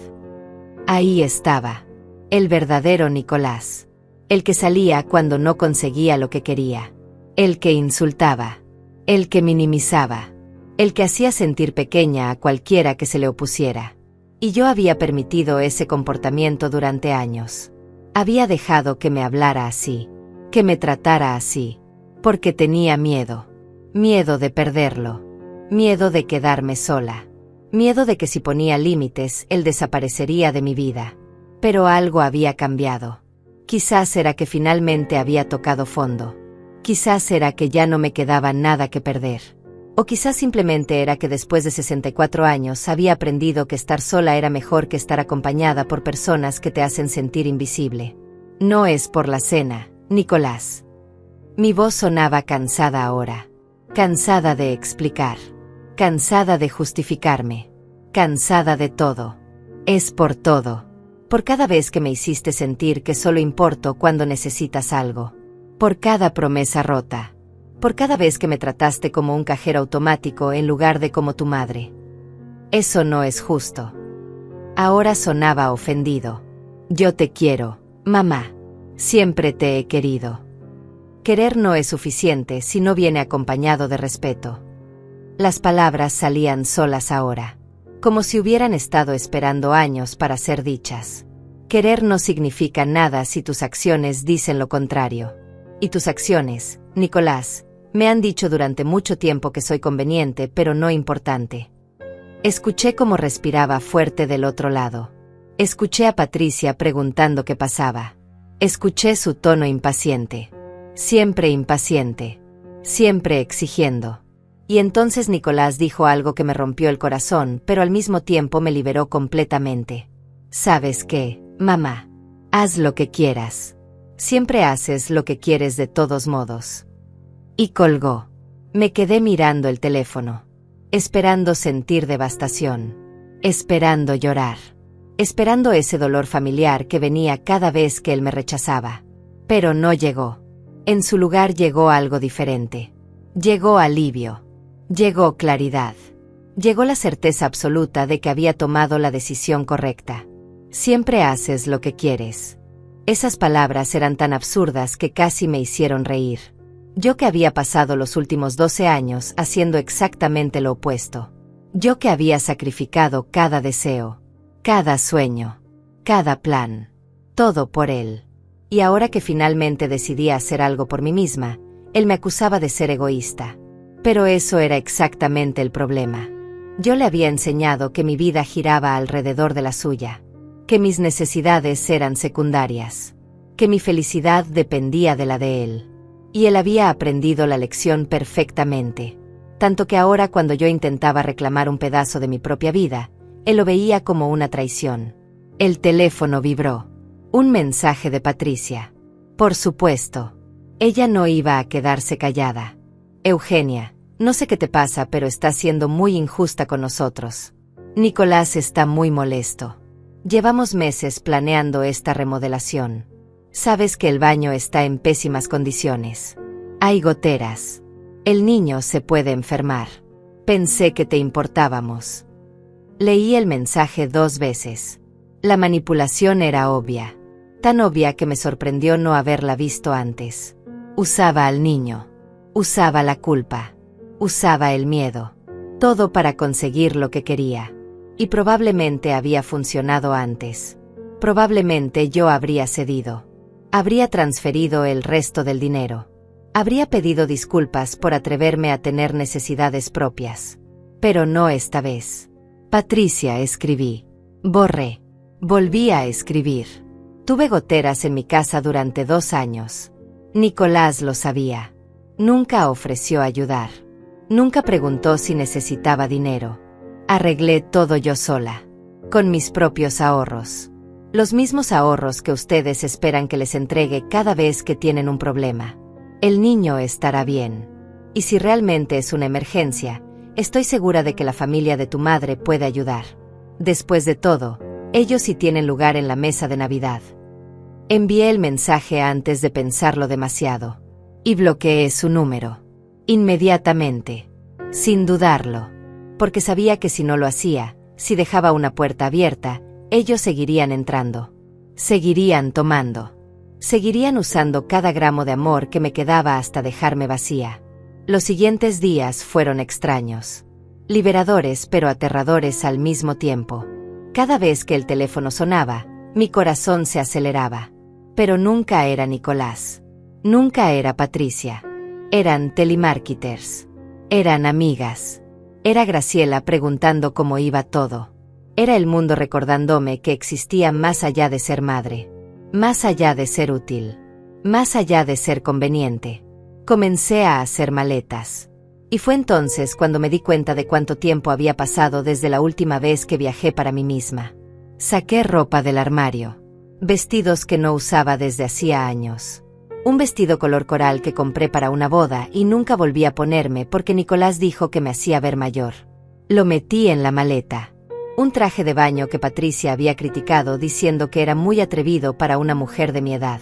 Ahí estaba. El verdadero Nicolás. El que salía cuando no conseguía lo que quería. El que insultaba. El que minimizaba. El que hacía sentir pequeña a cualquiera que se le opusiera. Y yo había permitido ese comportamiento durante años. Había dejado que me hablara así. Que me tratara así. Porque tenía miedo. Miedo de perderlo. Miedo de quedarme sola. Miedo de que si ponía límites, él desaparecería de mi vida. Pero algo había cambiado. Quizás era que finalmente había tocado fondo. Quizás era que ya no me quedaba nada que perder. O quizás simplemente era que después de 64 años había aprendido que estar sola era mejor que estar acompañada por personas que te hacen sentir invisible. No es por la cena, Nicolás. Mi voz sonaba cansada ahora. Cansada de explicar. Cansada de justificarme. Cansada de todo. Es por todo. Por cada vez que me hiciste sentir que solo importo cuando necesitas algo. Por cada promesa rota. Por cada vez que me trataste como un cajero automático en lugar de como tu madre. Eso no es justo. Ahora sonaba ofendido. Yo te quiero, mamá. Siempre te he querido. Querer no es suficiente si no viene acompañado de respeto. Las palabras salían solas ahora. Como si hubieran estado esperando años para ser dichas. Querer no significa nada si tus acciones dicen lo contrario. Y tus acciones, Nicolás, me han dicho durante mucho tiempo que soy conveniente pero no importante. Escuché cómo respiraba fuerte del otro lado. Escuché a Patricia preguntando qué pasaba. Escuché su tono impaciente. Siempre impaciente. Siempre exigiendo. Y entonces Nicolás dijo algo que me rompió el corazón, pero al mismo tiempo me liberó completamente. ¿Sabes qué, mamá? Haz lo que quieras. Siempre haces lo que quieres de todos modos. Y colgó. Me quedé mirando el teléfono, esperando sentir devastación, esperando llorar, esperando ese dolor familiar que venía cada vez que él me rechazaba. Pero no llegó. En su lugar llegó algo diferente. Llegó alivio. Llegó claridad. Llegó la certeza absoluta de que había tomado la decisión correcta. Siempre haces lo que quieres. Esas palabras eran tan absurdas que casi me hicieron reír. Yo que había pasado los últimos 12 años haciendo exactamente lo opuesto. Yo que había sacrificado cada deseo, cada sueño, cada plan, todo por él. Y ahora que finalmente decidí hacer algo por mí misma, él me acusaba de ser egoísta. Pero eso era exactamente el problema. Yo le había enseñado que mi vida giraba alrededor de la suya, que mis necesidades eran secundarias, que mi felicidad dependía de la de él. Y él había aprendido la lección perfectamente, tanto que ahora cuando yo intentaba reclamar un pedazo de mi propia vida, él lo veía como una traición. El teléfono vibró. Un mensaje de Patricia. Por supuesto. Ella no iba a quedarse callada. Eugenia, no sé qué te pasa, pero estás siendo muy injusta con nosotros. Nicolás está muy molesto. Llevamos meses planeando esta remodelación. Sabes que el baño está en pésimas condiciones. Hay goteras. El niño se puede enfermar. Pensé que te importábamos. Leí el mensaje 2 veces. La manipulación era obvia. Tan obvia que me sorprendió no haberla visto antes. Usaba al niño. Usaba la culpa. Usaba el miedo. Todo para conseguir lo que quería. Y probablemente había funcionado antes. Probablemente yo habría cedido. Habría transferido el resto del dinero. Habría pedido disculpas por atreverme a tener necesidades propias. Pero no esta vez. Patricia, escribí. Borré. Volví a escribir. Tuve goteras en mi casa durante 2 años. Nicolás lo sabía. Nunca ofreció ayudar. Nunca preguntó si necesitaba dinero. Arreglé todo yo sola. Con mis propios ahorros. Los mismos ahorros que ustedes esperan que les entregue cada vez que tienen un problema. El niño estará bien. Y si realmente es una emergencia, estoy segura de que la familia de tu madre puede ayudar. Después de todo, ellos sí tienen lugar en la mesa de Navidad. Envié el mensaje antes de pensarlo demasiado. Y bloqueé su número. Inmediatamente. Sin dudarlo. Porque sabía que si no lo hacía, si dejaba una puerta abierta, ellos seguirían entrando. Seguirían tomando. Seguirían usando cada gramo de amor que me quedaba hasta dejarme vacía. Los siguientes días fueron extraños. Liberadores pero aterradores al mismo tiempo. Cada vez que el teléfono sonaba, mi corazón se aceleraba. Pero nunca era Nicolás. Nunca era Patricia. Eran telemarketers. Eran amigas. Era Graciela preguntando cómo iba todo. Era el mundo recordándome que existía más allá de ser madre. Más allá de ser útil. Más allá de ser conveniente. Comencé a hacer maletas. Y fue entonces cuando me di cuenta de cuánto tiempo había pasado desde la última vez que viajé para mí misma. Saqué ropa del armario. Vestidos que no usaba desde hacía años. Un vestido color coral que compré para una boda y nunca volví a ponerme porque Nicolás dijo que me hacía ver mayor. Lo metí en la maleta. Un traje de baño que Patricia había criticado diciendo que era muy atrevido para una mujer de mi edad.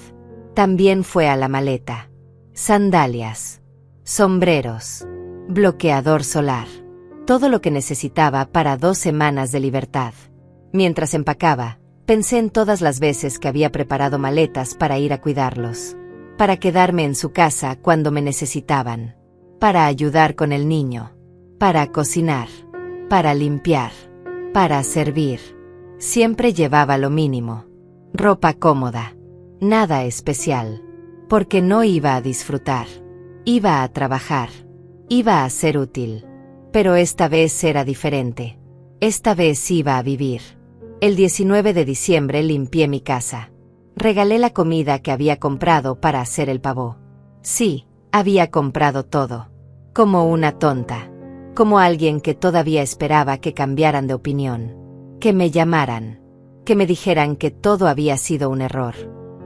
También fue a la maleta. Sandalias. Sombreros. Bloqueador solar. Todo lo que necesitaba para 2 semanas de libertad. Mientras empacaba, pensé en todas las veces que había preparado maletas para ir a cuidarlos. Para quedarme en su casa cuando me necesitaban. Para ayudar con el niño. Para cocinar. Para limpiar. Para servir. Siempre llevaba lo mínimo. Ropa cómoda. Nada especial. Porque no iba a disfrutar. Iba a trabajar. Iba a ser útil. Pero esta vez era diferente. Esta vez iba a vivir. El 19 de diciembre limpié mi casa. Regalé la comida que había comprado para hacer el pavó. Sí, había comprado todo. Como una tonta. como alguien que todavía esperaba que cambiaran de opinión, que me llamaran, que me dijeran que todo había sido un error,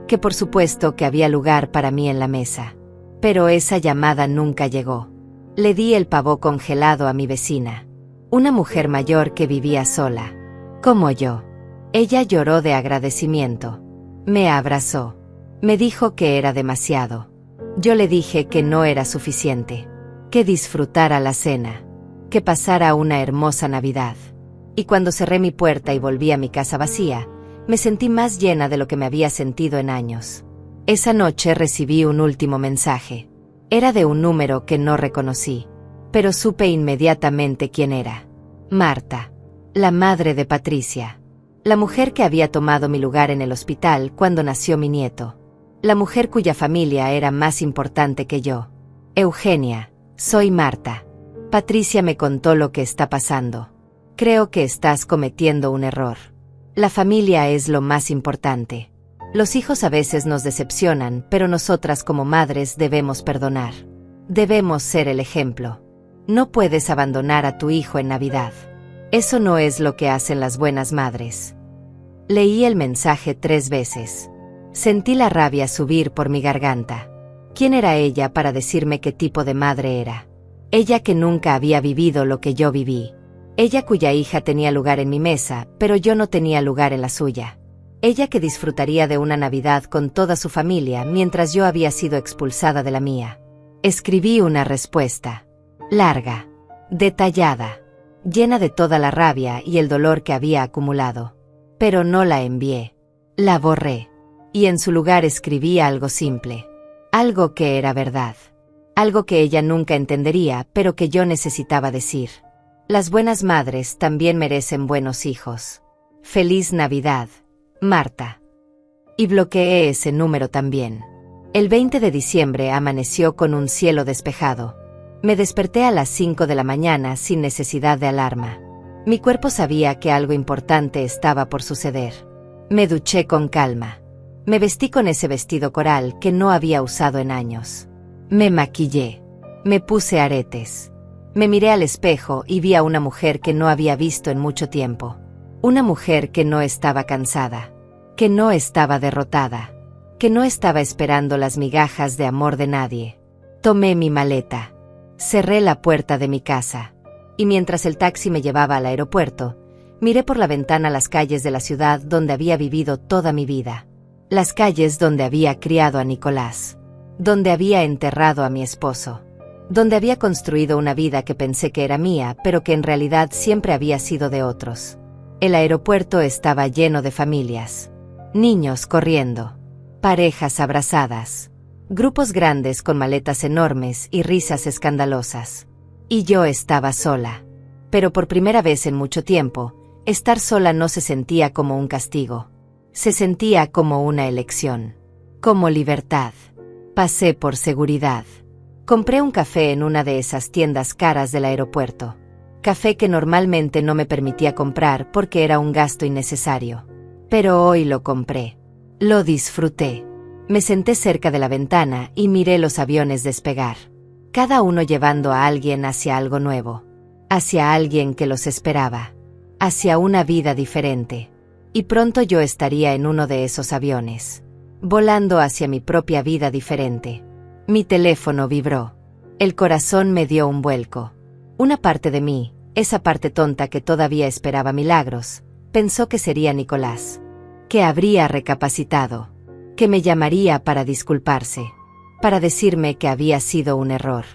que por supuesto que había lugar para mí en la mesa. Pero esa llamada nunca llegó. Le di el pavo congelado a mi vecina, una mujer mayor que vivía sola, como yo. Ella lloró de agradecimiento. Me abrazó. Me dijo que era demasiado. Yo le dije que no era suficiente, que disfrutara la cena, que pasara una hermosa Navidad. Y cuando cerré mi puerta y volví a mi casa vacía, me sentí más llena de lo que me había sentido en años. Esa noche recibí un último mensaje. Era de un número que no reconocí, pero supe inmediatamente quién era. Marta, la madre de Patricia. La mujer que había tomado mi lugar en el hospital cuando nació mi nieto. La mujer cuya familia era más importante que yo. Eugenia, soy Marta. Patricia me contó lo que está pasando. Creo que estás cometiendo un error. La familia es lo más importante. Los hijos a veces nos decepcionan, pero nosotras como madres debemos perdonar. Debemos ser el ejemplo. No puedes abandonar a tu hijo en Navidad. Eso no es lo que hacen las buenas madres. Leí el mensaje 3 veces. Sentí la rabia subir por mi garganta. ¿Quién era ella para decirme qué tipo de madre era? Ella que nunca había vivido lo que yo viví. Ella cuya hija tenía lugar en mi mesa, pero yo no tenía lugar en la suya. Ella que disfrutaría de una Navidad con toda su familia mientras yo había sido expulsada de la mía. Escribí una respuesta. Larga. Detallada. Llena de toda la rabia y el dolor que había acumulado. Pero no la envié. La borré. Y en su lugar escribí algo simple. Algo que era verdad. Algo que ella nunca entendería, pero que yo necesitaba decir. Las buenas madres también merecen buenos hijos. Feliz Navidad, Marta. Y bloqueé ese número también. El 20 de diciembre amaneció con un cielo despejado. Me desperté a las 5 de la mañana sin necesidad de alarma. Mi cuerpo sabía que algo importante estaba por suceder. Me duché con calma. Me vestí con ese vestido coral que no había usado en años. Me maquillé. Me puse aretes. Me miré al espejo y vi a una mujer que no había visto en mucho tiempo. Una mujer que no estaba cansada. Que no estaba derrotada. Que no estaba esperando las migajas de amor de nadie. Tomé mi maleta. Cerré la puerta de mi casa. Y mientras el taxi me llevaba al aeropuerto, miré por la ventana las calles de la ciudad donde había vivido toda mi vida. Las calles donde había criado a Nicolás. Donde había enterrado a mi esposo. Donde había construido una vida que pensé que era mía, pero que en realidad siempre había sido de otros. El aeropuerto estaba lleno de familias. Niños corriendo. Parejas abrazadas. Grupos grandes con maletas enormes y risas escandalosas. Y yo estaba sola. Pero por primera vez en mucho tiempo, estar sola no se sentía como un castigo. Se sentía como una elección. Como libertad. Pasé por seguridad. Compré un café en una de esas tiendas caras del aeropuerto. Café que normalmente no me permitía comprar porque era un gasto innecesario. Pero hoy lo compré. Lo disfruté. Me senté cerca de la ventana y miré los aviones despegar. Cada uno llevando a alguien hacia algo nuevo. Hacia alguien que los esperaba. Hacia una vida diferente. Y pronto yo estaría en uno de esos aviones. Volando hacia mi propia vida diferente. Mi teléfono vibró. El corazón me dio un vuelco. Una parte de mí, esa parte tonta que todavía esperaba milagros, pensó que sería Nicolás. Que habría recapacitado. Que me llamaría para disculparse. Para decirme que había sido un error.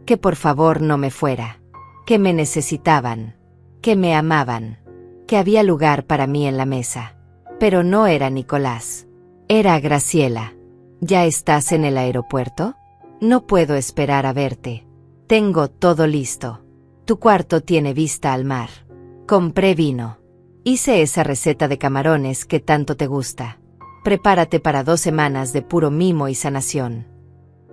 Que por favor no me fuera. Que me necesitaban. Que me amaban. Que había lugar para mí en la mesa. Pero no era Nicolás. Era Graciela. ¿Ya estás en el aeropuerto? No puedo esperar a verte. Tengo todo listo. Tu cuarto tiene vista al mar. Compré vino. Hice esa receta de camarones que tanto te gusta. Prepárate para 2 semanas de puro mimo y sanación.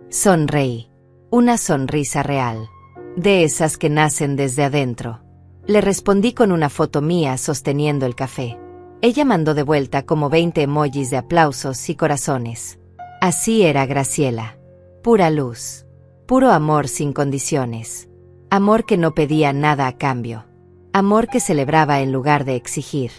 Sonreí. Una sonrisa real. De esas que nacen desde adentro. Le respondí con una foto mía sosteniendo el café. Ella mandó de vuelta como 20 emojis de aplausos y corazones. Así era Graciela. Pura luz. Puro amor sin condiciones. Amor que no pedía nada a cambio. Amor que celebraba en lugar de exigir.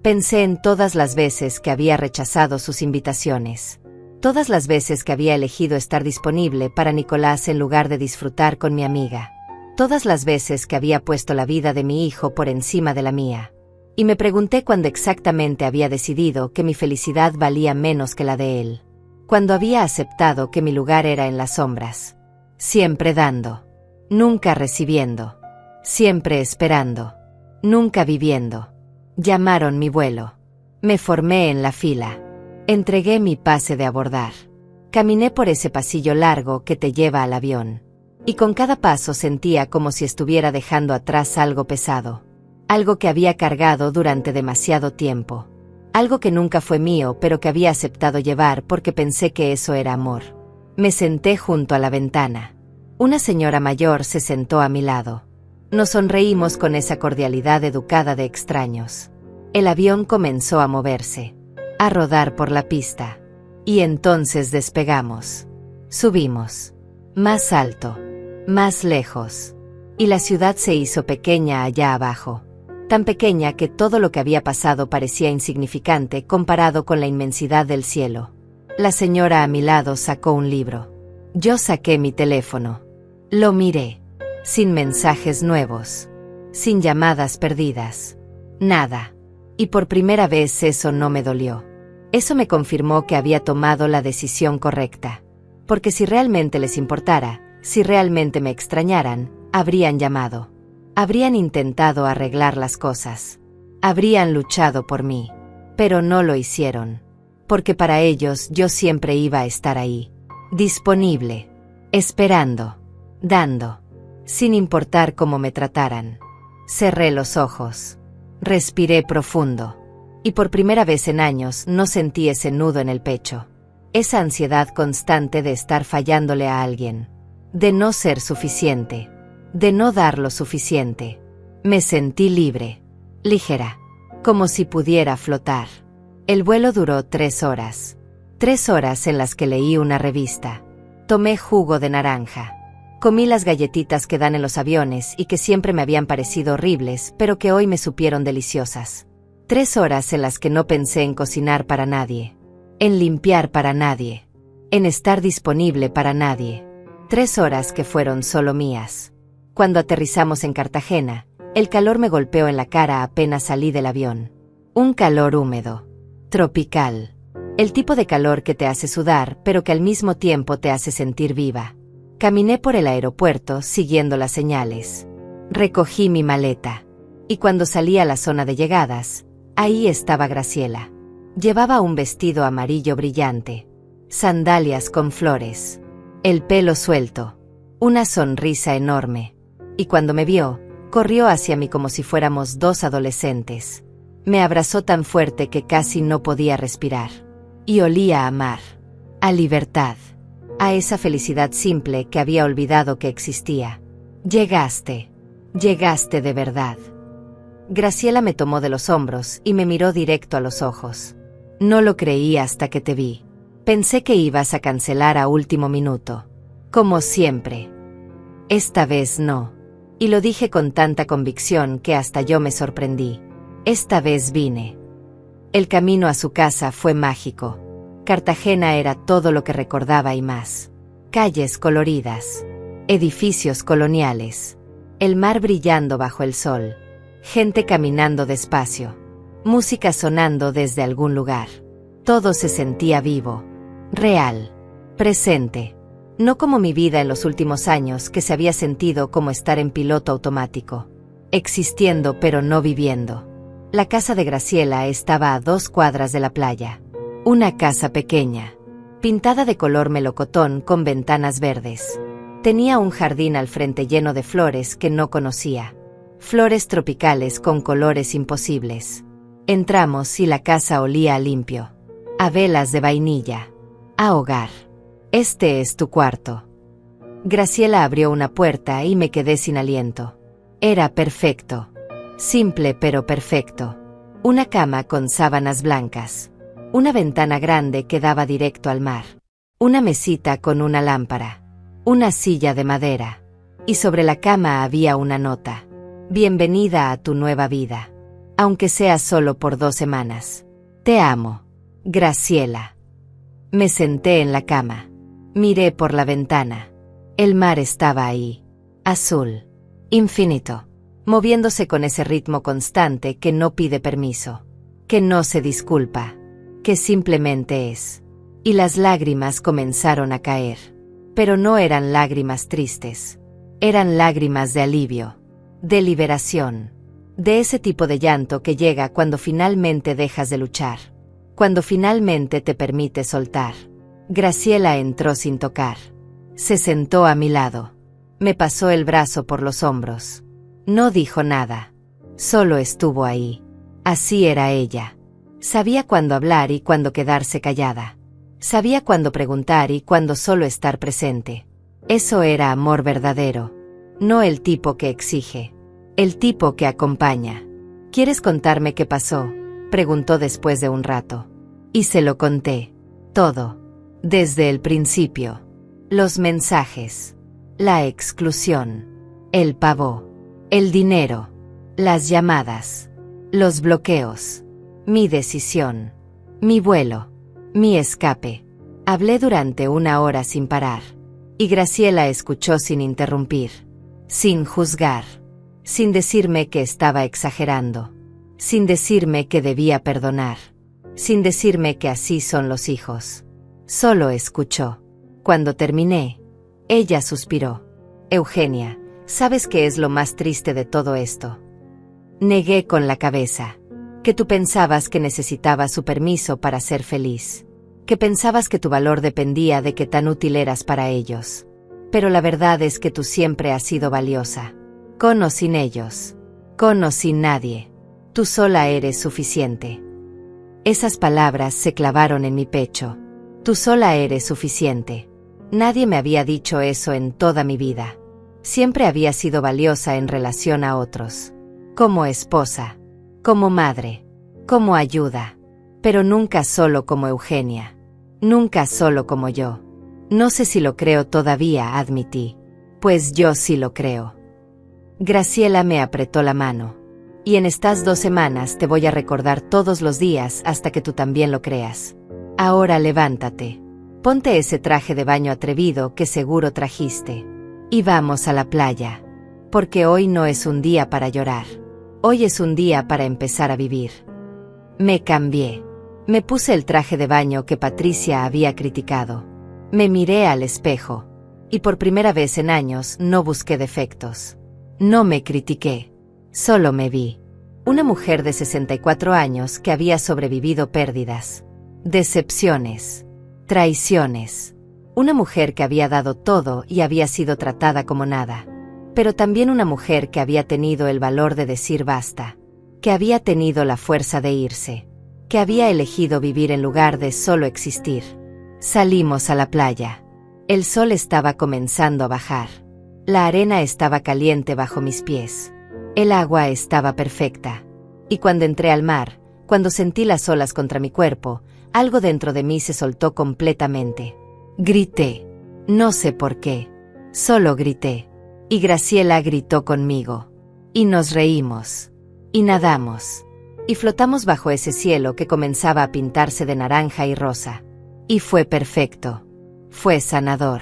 Pensé en todas las veces que había rechazado sus invitaciones. Todas las veces que había elegido estar disponible para Nicolás en lugar de disfrutar con mi amiga. Todas las veces que había puesto la vida de mi hijo por encima de la mía. Y me pregunté cuándo exactamente había decidido que mi felicidad valía menos que la de él. Cuando había aceptado que mi lugar era en las sombras. Siempre dando. Nunca recibiendo. Siempre esperando. Nunca viviendo. Llamaron mi vuelo. Me formé en la fila. Entregué mi pase de abordar. Caminé por ese pasillo largo que te lleva al avión. Y con cada paso sentía como si estuviera dejando atrás algo pesado. Algo que había cargado durante demasiado tiempo. Algo que nunca fue mío pero que había aceptado llevar porque pensé que eso era amor. Me senté junto a la ventana. Una señora mayor se sentó a mi lado. Nos sonreímos con esa cordialidad educada de extraños. El avión comenzó a moverse, a rodar por la pista. Y entonces despegamos. Subimos. Más alto. Más lejos. Y la ciudad se hizo pequeña allá abajo. Tan pequeña que todo lo que había pasado parecía insignificante comparado con la inmensidad del cielo. La señora a mi lado sacó un libro. Yo saqué mi teléfono. Lo miré. Sin mensajes nuevos. Sin llamadas perdidas. Nada. Y por primera vez eso no me dolió. Eso me confirmó que había tomado la decisión correcta. Porque si realmente les importara, si realmente me extrañaran, habrían llamado. Habrían intentado arreglar las cosas. Habrían luchado por mí. Pero no lo hicieron. Porque para ellos yo siempre iba a estar ahí. Disponible. Esperando. Dando. Sin importar cómo me trataran. Cerré los ojos. Respiré profundo. Y por primera vez en años no sentí ese nudo en el pecho. Esa ansiedad constante de estar fallándole a alguien. De no ser suficiente. De no dar lo suficiente. Me sentí libre. Ligera. Como si pudiera flotar. El vuelo duró 3 horas. 3 horas en las que leí una revista. Tomé jugo de naranja. Comí las galletitas que dan en los aviones y que siempre me habían parecido horribles, pero que hoy me supieron deliciosas. 3 horas en las que no pensé en cocinar para nadie. En limpiar para nadie. En estar disponible para nadie. 3 horas que fueron solo mías. Cuando aterrizamos en Cartagena, el calor me golpeó en la cara apenas salí del avión. Un calor húmedo. Tropical. El tipo de calor que te hace sudar, pero que al mismo tiempo te hace sentir viva. Caminé por el aeropuerto siguiendo las señales. Recogí mi maleta. Y cuando salí a la zona de llegadas, ahí estaba Graciela. Llevaba un vestido amarillo brillante. Sandalias con flores. El pelo suelto. Una sonrisa enorme. Y cuando me vio, corrió hacia mí como si fuéramos 2 adolescentes. Me abrazó tan fuerte que casi no podía respirar. Y olía a mar. A libertad. A esa felicidad simple que había olvidado que existía. Llegaste. Llegaste de verdad. Graciela me tomó de los hombros y me miró directo a los ojos. No lo creí hasta que te vi. Pensé que ibas a cancelar a último minuto. Como siempre. Esta vez no. Y lo dije con tanta convicción que hasta yo me sorprendí. Esta vez vine. El camino a su casa fue mágico. Cartagena era todo lo que recordaba y más. Calles coloridas. Edificios coloniales. El mar brillando bajo el sol. Gente caminando despacio. Música sonando desde algún lugar. Todo se sentía vivo. Real. Presente. No como mi vida en los últimos años que se había sentido como estar en piloto automático. Existiendo pero no viviendo. La casa de Graciela estaba a 2 cuadras de la playa. Una casa pequeña, pintada de color melocotón con ventanas verdes. Tenía un jardín al frente lleno de flores que no conocía. Flores tropicales con colores imposibles. Entramos y la casa olía a limpio. A velas de vainilla. A hogar. Este es tu cuarto. Graciela abrió una puerta y me quedé sin aliento. Era perfecto. Simple pero perfecto. Una cama con sábanas blancas. Una ventana grande que daba directo al mar. Una mesita con una lámpara. Una silla de madera. y sobre la cama había una nota. Bienvenida a tu nueva vida. Aunque sea solo por 2 semanas. Te amo. Graciela. Me senté en la cama. Miré por la ventana. El mar estaba ahí. Azul. Infinito. Moviéndose con ese ritmo constante que no pide permiso. Que no se disculpa. Que simplemente es. Y las lágrimas comenzaron a caer. Pero no eran lágrimas tristes. Eran lágrimas de alivio. De liberación. De ese tipo de llanto que llega cuando finalmente dejas de luchar. Cuando finalmente te permite soltar. Graciela entró sin tocar. Se sentó a mi lado. Me pasó el brazo por los hombros. No dijo nada. Solo estuvo ahí. Así era ella. Sabía cuándo hablar y cuándo quedarse callada. Sabía cuándo preguntar y cuándo solo estar presente. Eso era amor verdadero. No el tipo que exige. El tipo que acompaña. ¿Quieres contarme qué pasó?, preguntó después de un rato. Y se lo conté. Todo. Desde el principio. Los mensajes. La exclusión. El pavó. El dinero. Las llamadas. Los bloqueos. Mi decisión. Mi vuelo. Mi escape. Hablé durante 1 hora sin parar. Y Graciela escuchó sin interrumpir. Sin juzgar. Sin decirme que estaba exagerando. Sin decirme que debía perdonar. Sin decirme que así son los hijos. Solo escuchó. Cuando terminé, ella suspiró. Eugenia, ¿sabes qué es lo más triste de todo esto? Negué con la cabeza. Que tú pensabas que necesitaba su permiso para ser feliz. Que pensabas que tu valor dependía de qué tan útil eras para ellos. Pero la verdad es que tú siempre has sido valiosa. Con o sin ellos. Con o sin nadie. Tú sola eres suficiente. Esas palabras se clavaron en mi pecho. Tú sola eres suficiente. Nadie me había dicho eso en toda mi vida. Siempre había sido valiosa en relación a otros. Como esposa. Como madre. Como ayuda. Pero nunca solo como Eugenia. Nunca solo como yo. No sé si lo creo todavía, admití. Pues yo sí lo creo. Graciela me apretó la mano. Y en estas 2 semanas te voy a recordar todos los días hasta que tú también lo creas. Ahora levántate. Ponte ese traje de baño atrevido que seguro trajiste. Y vamos a la playa. Porque hoy no es un día para llorar. Hoy es un día para empezar a vivir. Me cambié. Me puse el traje de baño que Patricia había criticado. Me miré al espejo. Y por primera vez en años no busqué defectos. No me critiqué. Solo me vi. Una mujer de 64 años que había sobrevivido pérdidas. Decepciones. Traiciones. Una mujer que había dado todo y había sido tratada como nada. Pero también una mujer que había tenido el valor de decir basta. Que había tenido la fuerza de irse. Que había elegido vivir en lugar de solo existir. Salimos a la playa. El sol estaba comenzando a bajar. La arena estaba caliente bajo mis pies. El agua estaba perfecta. Y cuando entré al mar, cuando sentí las olas contra mi cuerpo, algo dentro de mí se soltó completamente. Grité. No sé por qué. Solo grité. Y Graciela gritó conmigo. Y nos reímos. Y nadamos. Y flotamos bajo ese cielo que comenzaba a pintarse de naranja y rosa. Y fue perfecto. Fue sanador.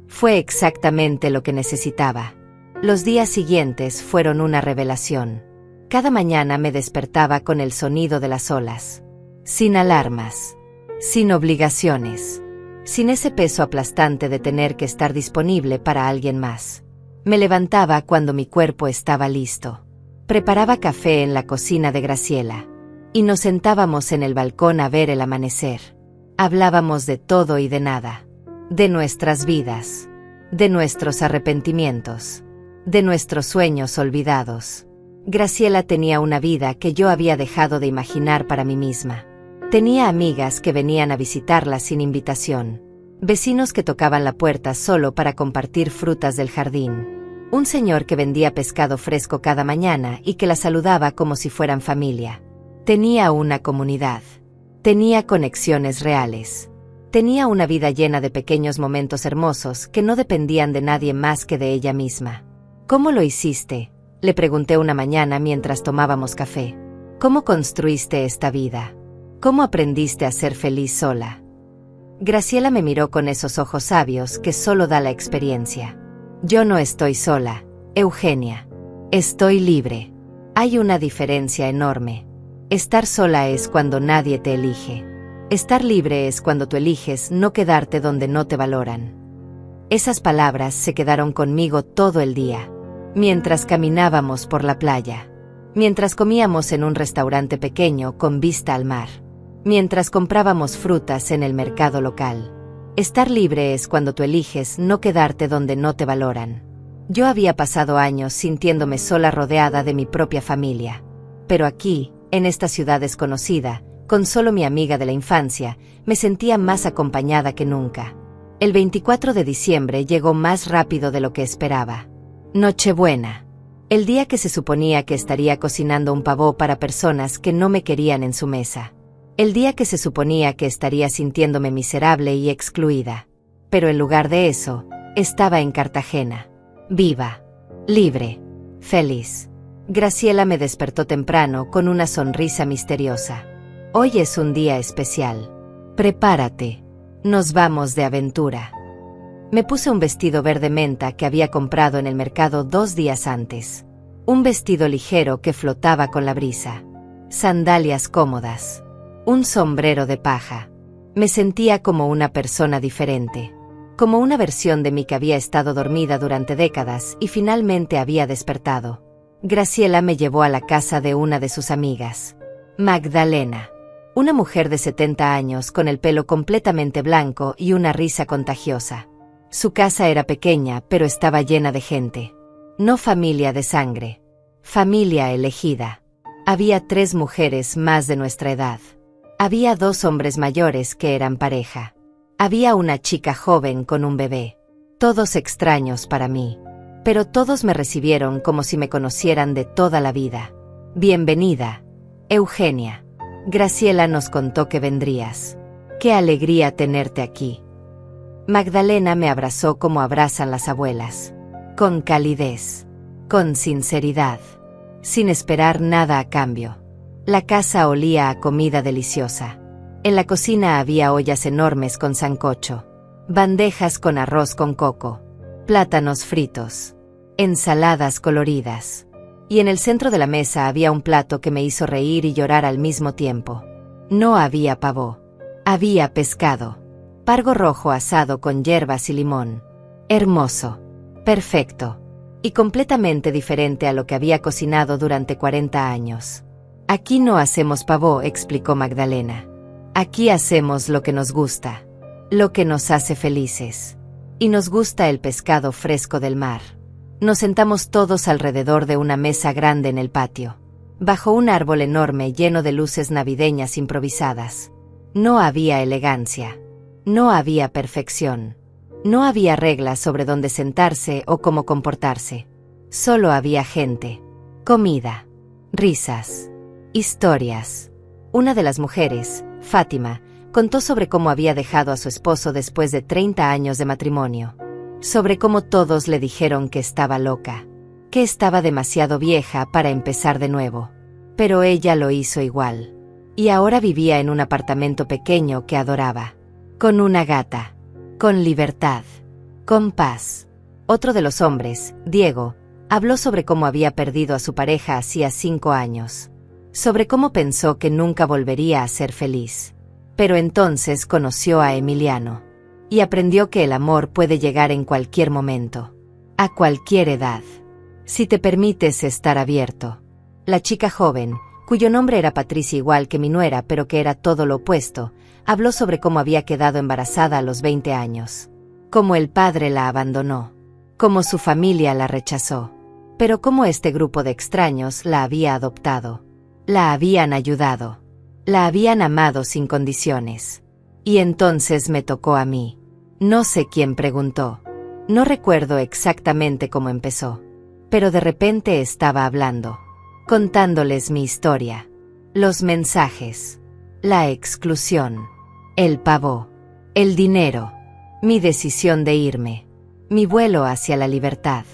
Fue exactamente lo que necesitaba. Los días siguientes fueron una revelación. Cada mañana me despertaba con el sonido de las olas. Sin alarmas. Sin obligaciones. Sin ese peso aplastante de tener que estar disponible para alguien más. Me levantaba cuando mi cuerpo estaba listo. Preparaba café en la cocina de Graciela. Y nos sentábamos en el balcón a ver el amanecer. Hablábamos de todo y de nada. De nuestras vidas. De nuestros arrepentimientos. De nuestros sueños olvidados. Graciela tenía una vida que yo había dejado de imaginar para mí misma. Tenía amigas que venían a visitarla sin invitación. Vecinos que tocaban la puerta solo para compartir frutas del jardín. Un señor que vendía pescado fresco cada mañana y que la saludaba como si fueran familia. Tenía una comunidad. Tenía conexiones reales. Tenía una vida llena de pequeños momentos hermosos que no dependían de nadie más que de ella misma. ¿Cómo lo hiciste?, le pregunté una mañana mientras tomábamos café. ¿Cómo construiste esta vida? ¿Cómo aprendiste a ser feliz sola? Graciela me miró con esos ojos sabios que solo da la experiencia. Yo no estoy sola, Eugenia. Estoy libre. Hay una diferencia enorme. Estar sola es cuando nadie te elige. Estar libre es cuando tú eliges no quedarte donde no te valoran. Esas palabras se quedaron conmigo todo el día. Mientras caminábamos por la playa. Mientras comíamos en un restaurante pequeño con vista al mar. Mientras comprábamos frutas en el mercado local. Estar libre es cuando tú eliges no quedarte donde no te valoran. Yo había pasado años sintiéndome sola rodeada de mi propia familia. Pero aquí, en esta ciudad desconocida, con solo mi amiga de la infancia, me sentía más acompañada que nunca. El 24 de diciembre llegó más rápido de lo que esperaba. Nochebuena. El día que se suponía que estaría cocinando un pavó para personas que no me querían en su mesa. El día que se suponía que estaría sintiéndome miserable y excluida. Pero en lugar de eso, estaba en Cartagena. Viva. Libre. Feliz. Graciela me despertó temprano con una sonrisa misteriosa. Hoy es un día especial. Prepárate. Nos vamos de aventura. Me puse un vestido verde menta que había comprado en el mercado 2 días antes. Un vestido ligero que flotaba con la brisa. Sandalias cómodas. Un sombrero de paja. Me sentía como una persona diferente. Como una versión de mí que había estado dormida durante décadas y finalmente había despertado. Graciela me llevó a la casa de una de sus amigas. Magdalena. Una mujer de 70 años con el pelo completamente blanco y una risa contagiosa. Su casa era pequeña, pero estaba llena de gente. No familia de sangre. Familia elegida. Había 3 mujeres más de nuestra edad. Había 2 hombres mayores que eran pareja. Había una chica joven con un bebé. Todos extraños para mí. Pero todos me recibieron como si me conocieran de toda la vida. Bienvenida, Eugenia. Graciela nos contó que vendrías. Qué alegría tenerte aquí. Magdalena me abrazó como abrazan las abuelas. Con calidez. Con sinceridad. Sin esperar nada a cambio. La casa olía a comida deliciosa. En la cocina había ollas enormes con sancocho. Bandejas con arroz con coco. Plátanos fritos. Ensaladas coloridas. Y en el centro de la mesa había un plato que me hizo reír y llorar al mismo tiempo. No había pavó. Había pescado. Pargo rojo asado con hierbas y limón. Hermoso. Perfecto. Y completamente diferente a lo que había cocinado durante 40 años. Aquí no hacemos pavó, explicó Magdalena. Aquí hacemos lo que nos gusta. Lo que nos hace felices. Y nos gusta el pescado fresco del mar. Nos sentamos todos alrededor de una mesa grande en el patio. Bajo un árbol enorme lleno de luces navideñas improvisadas. No había elegancia. No había perfección. No había reglas sobre dónde sentarse o cómo comportarse. Solo había gente. Comida. Risas. Historias. Una de las mujeres, Fátima, contó sobre cómo había dejado a su esposo después de 30 años de matrimonio. Sobre cómo todos le dijeron que estaba loca. Que estaba demasiado vieja para empezar de nuevo. Pero ella lo hizo igual. Y ahora vivía en un apartamento pequeño que adoraba. Con una gata. Con libertad. Con paz. Otro de los hombres, Diego, habló sobre cómo había perdido a su pareja hacía 5 años. Sobre cómo pensó que nunca volvería a ser feliz. Pero entonces conoció a Emiliano. Y aprendió que el amor puede llegar en cualquier momento. A cualquier edad. Si te permites estar abierto. La chica joven, cuyo nombre era Patricia igual que mi nuera pero que era todo lo opuesto, habló sobre cómo había quedado embarazada a los 20 años. Cómo el padre la abandonó. Cómo su familia la rechazó. Pero cómo este grupo de extraños la había adoptado. La habían ayudado. La habían amado sin condiciones. Y entonces me tocó a mí. No sé quién preguntó. No recuerdo exactamente cómo empezó. Pero de repente estaba hablando. Contándoles mi historia. Los mensajes. La exclusión. El pavó. El dinero. Mi decisión de irme. Mi vuelo hacia la libertad.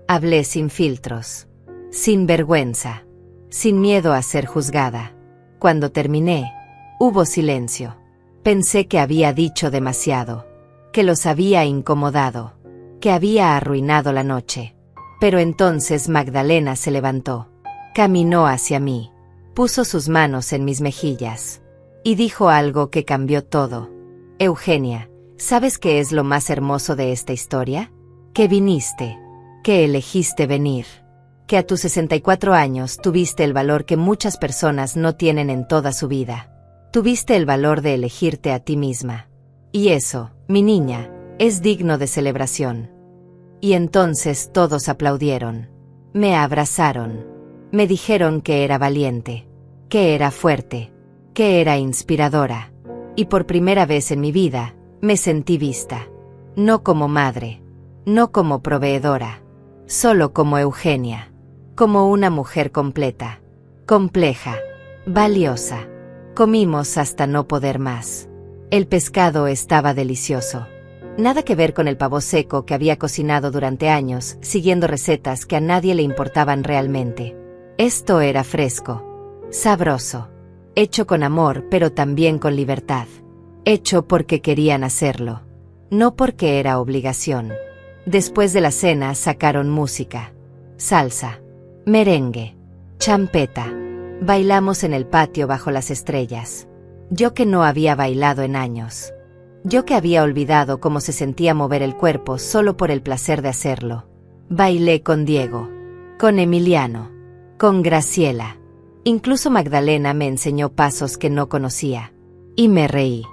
Hablé sin filtros. Sin vergüenza. Sin miedo a ser juzgada. Cuando terminé, hubo silencio. Pensé que había dicho demasiado. Que los había incomodado. Que había arruinado la noche. Pero entonces Magdalena se levantó. Caminó hacia mí. Puso sus manos en mis mejillas. Y dijo algo que cambió todo. Eugenia, ¿sabes qué es lo más hermoso de esta historia? Que viniste. Que elegiste venir. Que a tus 64 años tuviste el valor que muchas personas no tienen en toda su vida. Tuviste el valor de elegirte a ti misma. Y eso, mi niña, es digno de celebración. Y entonces todos aplaudieron. Me abrazaron. Me dijeron que era valiente. Que era fuerte. Que era inspiradora. Y por primera vez en mi vida, me sentí vista. No como madre. No como proveedora. Solo como Eugenia. Como una mujer completa. Compleja. Valiosa. Comimos hasta no poder más. El pescado estaba delicioso. Nada que ver con el pavo seco que había cocinado durante años, siguiendo recetas que a nadie le importaban realmente. Esto era fresco. Sabroso. Hecho con amor, pero también con libertad. Hecho porque querían hacerlo. No porque era obligación. Después de la cena sacaron música. Salsa. Merengue. Champeta. Bailamos en el patio bajo las estrellas. Yo que no había bailado en años. Yo que había olvidado cómo se sentía mover el cuerpo solo por el placer de hacerlo. Bailé con Diego. Con Emiliano. Con Graciela. Incluso Magdalena me enseñó pasos que no conocía. Y me reí.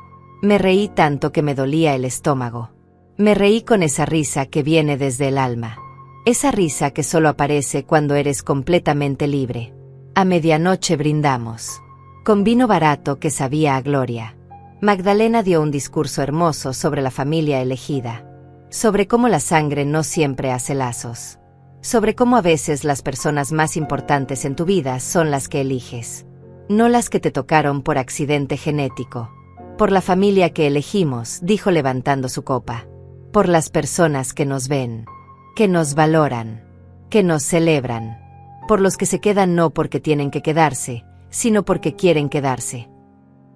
Me reí tanto que me dolía el estómago. Me reí con esa risa que viene desde el alma. Esa risa que solo aparece cuando eres completamente libre. A medianoche brindamos. Con vino barato que sabía a gloria. Magdalena dio un discurso hermoso sobre la familia elegida. Sobre cómo la sangre no siempre hace lazos. Sobre cómo a veces las personas más importantes en tu vida son las que eliges. No las que te tocaron por accidente genético. Por la familia que elegimos, dijo levantando su copa. Por las personas que nos ven. Que nos valoran. Que nos celebran. Por los que se quedan no porque tienen que quedarse, sino porque quieren quedarse.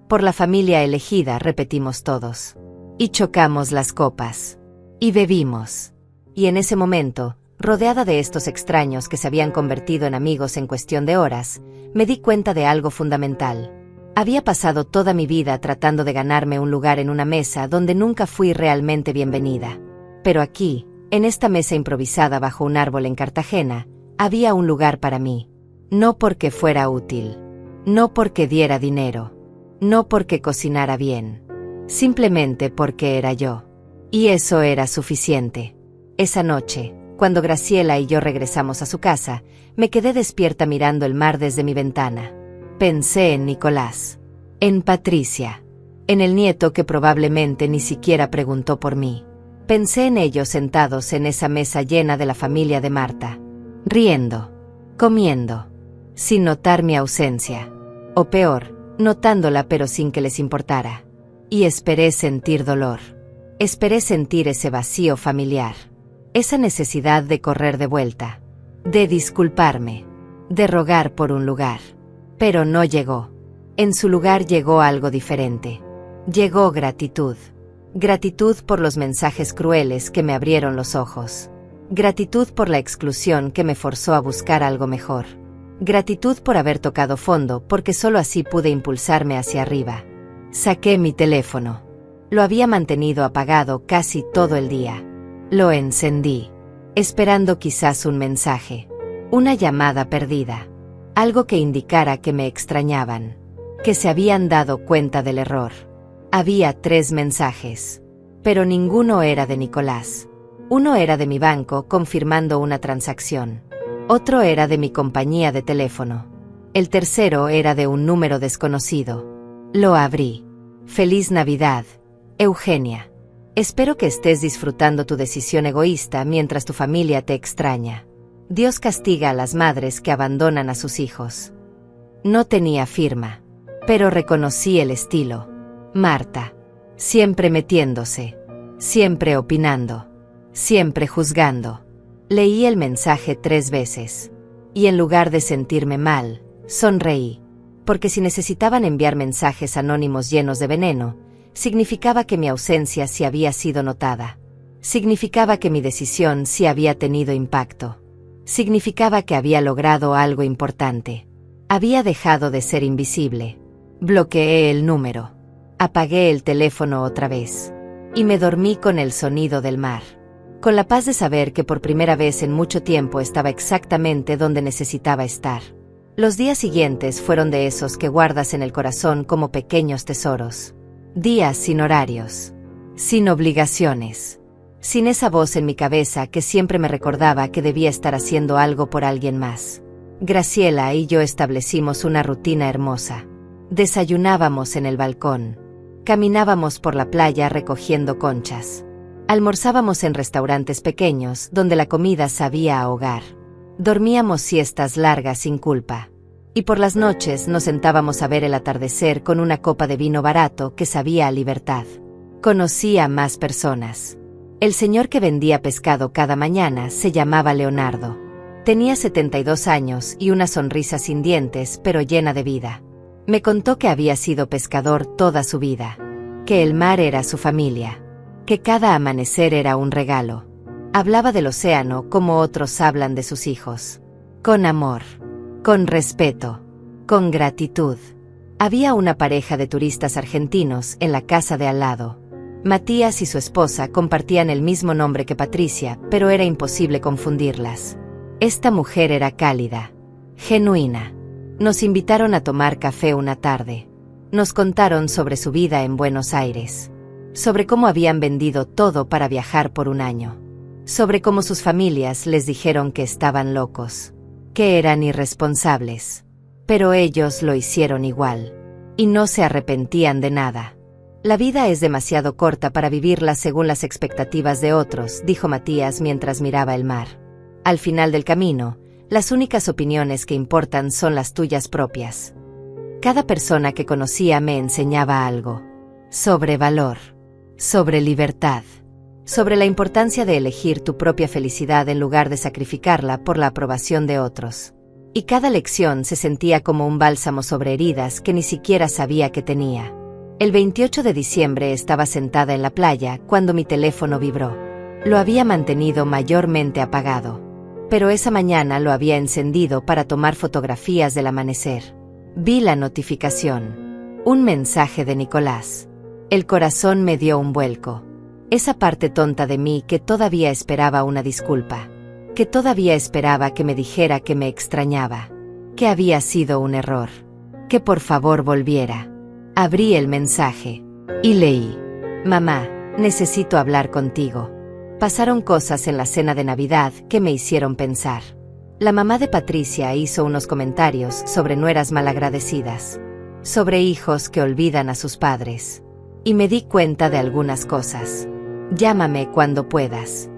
Por la familia elegida, repetimos todos. Y chocamos las copas. Y bebimos. Y en ese momento, rodeada de estos extraños que se habían convertido en amigos en cuestión de horas, me di cuenta de algo fundamental. Había pasado toda mi vida tratando de ganarme un lugar en una mesa donde nunca fui realmente bienvenida. Pero aquí, en esta mesa improvisada bajo un árbol en Cartagena, había un lugar para mí. No porque fuera útil. No porque diera dinero. No porque cocinara bien. Simplemente porque era yo. Y eso era suficiente. Esa noche, cuando Graciela y yo regresamos a su casa, me quedé despierta mirando el mar desde mi ventana. Pensé en Nicolás. En Patricia. En el nieto que probablemente ni siquiera preguntó por mí. Pensé en ellos sentados en esa mesa llena de la familia de Marta. Riendo. Comiendo. Sin notar mi ausencia. O peor, notándola pero sin que les importara. Y esperé sentir dolor. Esperé sentir ese vacío familiar. Esa necesidad de correr de vuelta. De disculparme. De rogar por un lugar. Pero no llegó. En su lugar llegó algo diferente. Llegó gratitud. Gratitud por los mensajes crueles que me abrieron los ojos. Gratitud por la exclusión que me forzó a buscar algo mejor. Gratitud por haber tocado fondo porque solo así pude impulsarme hacia arriba. Saqué mi teléfono. Lo había mantenido apagado casi todo el día. Lo encendí, esperando quizás un mensaje. Una llamada perdida. Algo que indicara que me extrañaban. Que se habían dado cuenta del error. Había 3 mensajes. Pero ninguno era de Nicolás. Uno era de mi banco confirmando una transacción. Otro era de mi compañía de teléfono. El tercero era de un número desconocido. Lo abrí. Feliz Navidad, Eugenia. Espero que estés disfrutando tu decisión egoísta mientras tu familia te extraña. Dios castiga a las madres que abandonan a sus hijos. No tenía firma, pero reconocí el estilo. Marta. siempre metiéndose, siempre opinando, siempre juzgando. Leí el mensaje 3 veces. Y en lugar de sentirme mal, sonreí. Porque si necesitaban enviar mensajes anónimos llenos de veneno, significaba que mi ausencia sí había sido notada. Significaba que mi decisión sí había tenido impacto. Significaba que había logrado algo importante. Había dejado de ser invisible. Bloqueé el número. Apagué el teléfono otra vez. Y me dormí con el sonido del mar. Con la paz de saber que por primera vez en mucho tiempo estaba exactamente donde necesitaba estar. Los días siguientes fueron de esos que guardas en el corazón como pequeños tesoros. Días sin horarios, sin obligaciones, sin esa voz en mi cabeza que siempre me recordaba que debía estar haciendo algo por alguien más. Graciela y yo establecimos una rutina hermosa. Desayunábamos en el balcón. Caminábamos por la playa recogiendo conchas. Almorzábamos en restaurantes pequeños donde la comida sabía a hogar. Dormíamos siestas largas sin culpa. Y por las noches nos sentábamos a ver el atardecer con una copa de vino barato que sabía a libertad. Conocí a más personas. El señor que vendía pescado cada mañana se llamaba Leonardo. Tenía 72 años y una sonrisa sin dientes pero llena de vida. Me contó que había sido pescador toda su vida. Que el mar era su familia. Que cada amanecer era un regalo. Hablaba del océano como otros hablan de sus hijos. Con amor. Con respeto. Con gratitud. Había una pareja de turistas argentinos en la casa de al lado. Matías y su esposa compartían el mismo nombre que Patricia, pero era imposible confundirlas. Esta mujer era cálida. Genuina. Nos invitaron a tomar café una tarde. Nos contaron sobre su vida en Buenos Aires. Sobre cómo habían vendido todo para viajar por un año. Sobre cómo sus familias les dijeron que estaban locos. Que eran irresponsables. Pero ellos lo hicieron igual. Y no se arrepentían de nada. La vida es demasiado corta para vivirla según las expectativas de otros, dijo Matías mientras miraba el mar. Al final del camino, las únicas opiniones que importan son las tuyas propias. Cada persona que conocía me enseñaba algo. Sobre valor. Sobre libertad. Sobre la importancia de elegir tu propia felicidad en lugar de sacrificarla por la aprobación de otros. Y cada lección se sentía como un bálsamo sobre heridas que ni siquiera sabía que tenía. El 28 de diciembre estaba sentada en la playa cuando mi teléfono vibró. Lo había mantenido mayormente apagado. Pero esa mañana lo había encendido para tomar fotografías del amanecer. Vi la notificación. Un mensaje de Nicolás. El corazón me dio un vuelco. Esa parte tonta de mí que todavía esperaba una disculpa. Que todavía esperaba que me dijera que me extrañaba. Que había sido un error. Que por favor volviera. Abrí el mensaje. Y leí. Mamá, necesito hablar contigo. Pasaron cosas en la cena de Navidad que me hicieron pensar. La mamá de Patricia hizo unos comentarios sobre nueras malagradecidas. Sobre hijos que olvidan a sus padres. Y me di cuenta de algunas cosas. Llámame cuando puedas.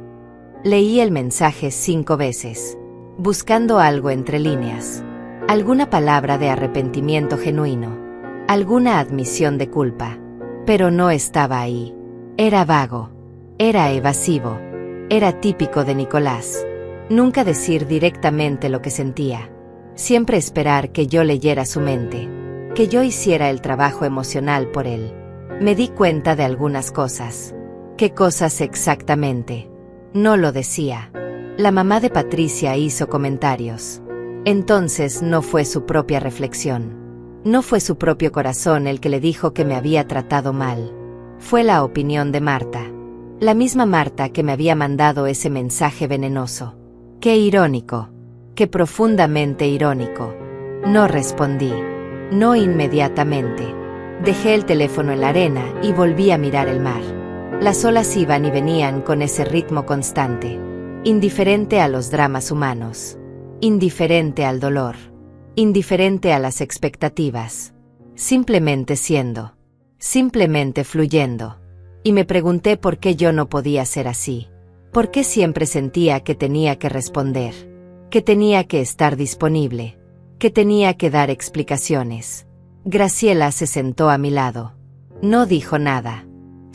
Leí el mensaje 5 veces, buscando algo entre líneas. Alguna palabra de arrepentimiento genuino. Alguna admisión de culpa. Pero no estaba ahí. Era vago. Era evasivo. Era típico de Nicolás. Nunca decir directamente lo que sentía. Siempre esperar que yo leyera su mente. Que yo hiciera el trabajo emocional por él. Me di cuenta de algunas cosas. ¿Qué cosas exactamente? No lo decía. La mamá de Patricia hizo comentarios. Entonces no fue su propia reflexión. No fue su propio corazón el que le dijo que me había tratado mal. Fue la opinión de Marta. La misma Marta que me había mandado ese mensaje venenoso. Qué irónico. Qué profundamente irónico. No respondí. No inmediatamente. Dejé el teléfono en la arena y volví a mirar el mar. Las olas iban y venían con ese ritmo constante. Indiferente a los dramas humanos. Indiferente al dolor. Indiferente a las expectativas. Simplemente siendo. Simplemente fluyendo. Y me pregunté por qué yo no podía ser así. ¿Por qué siempre sentía que tenía que responder? Que tenía que estar disponible. Que tenía que dar explicaciones. Graciela se sentó a mi lado. No dijo nada.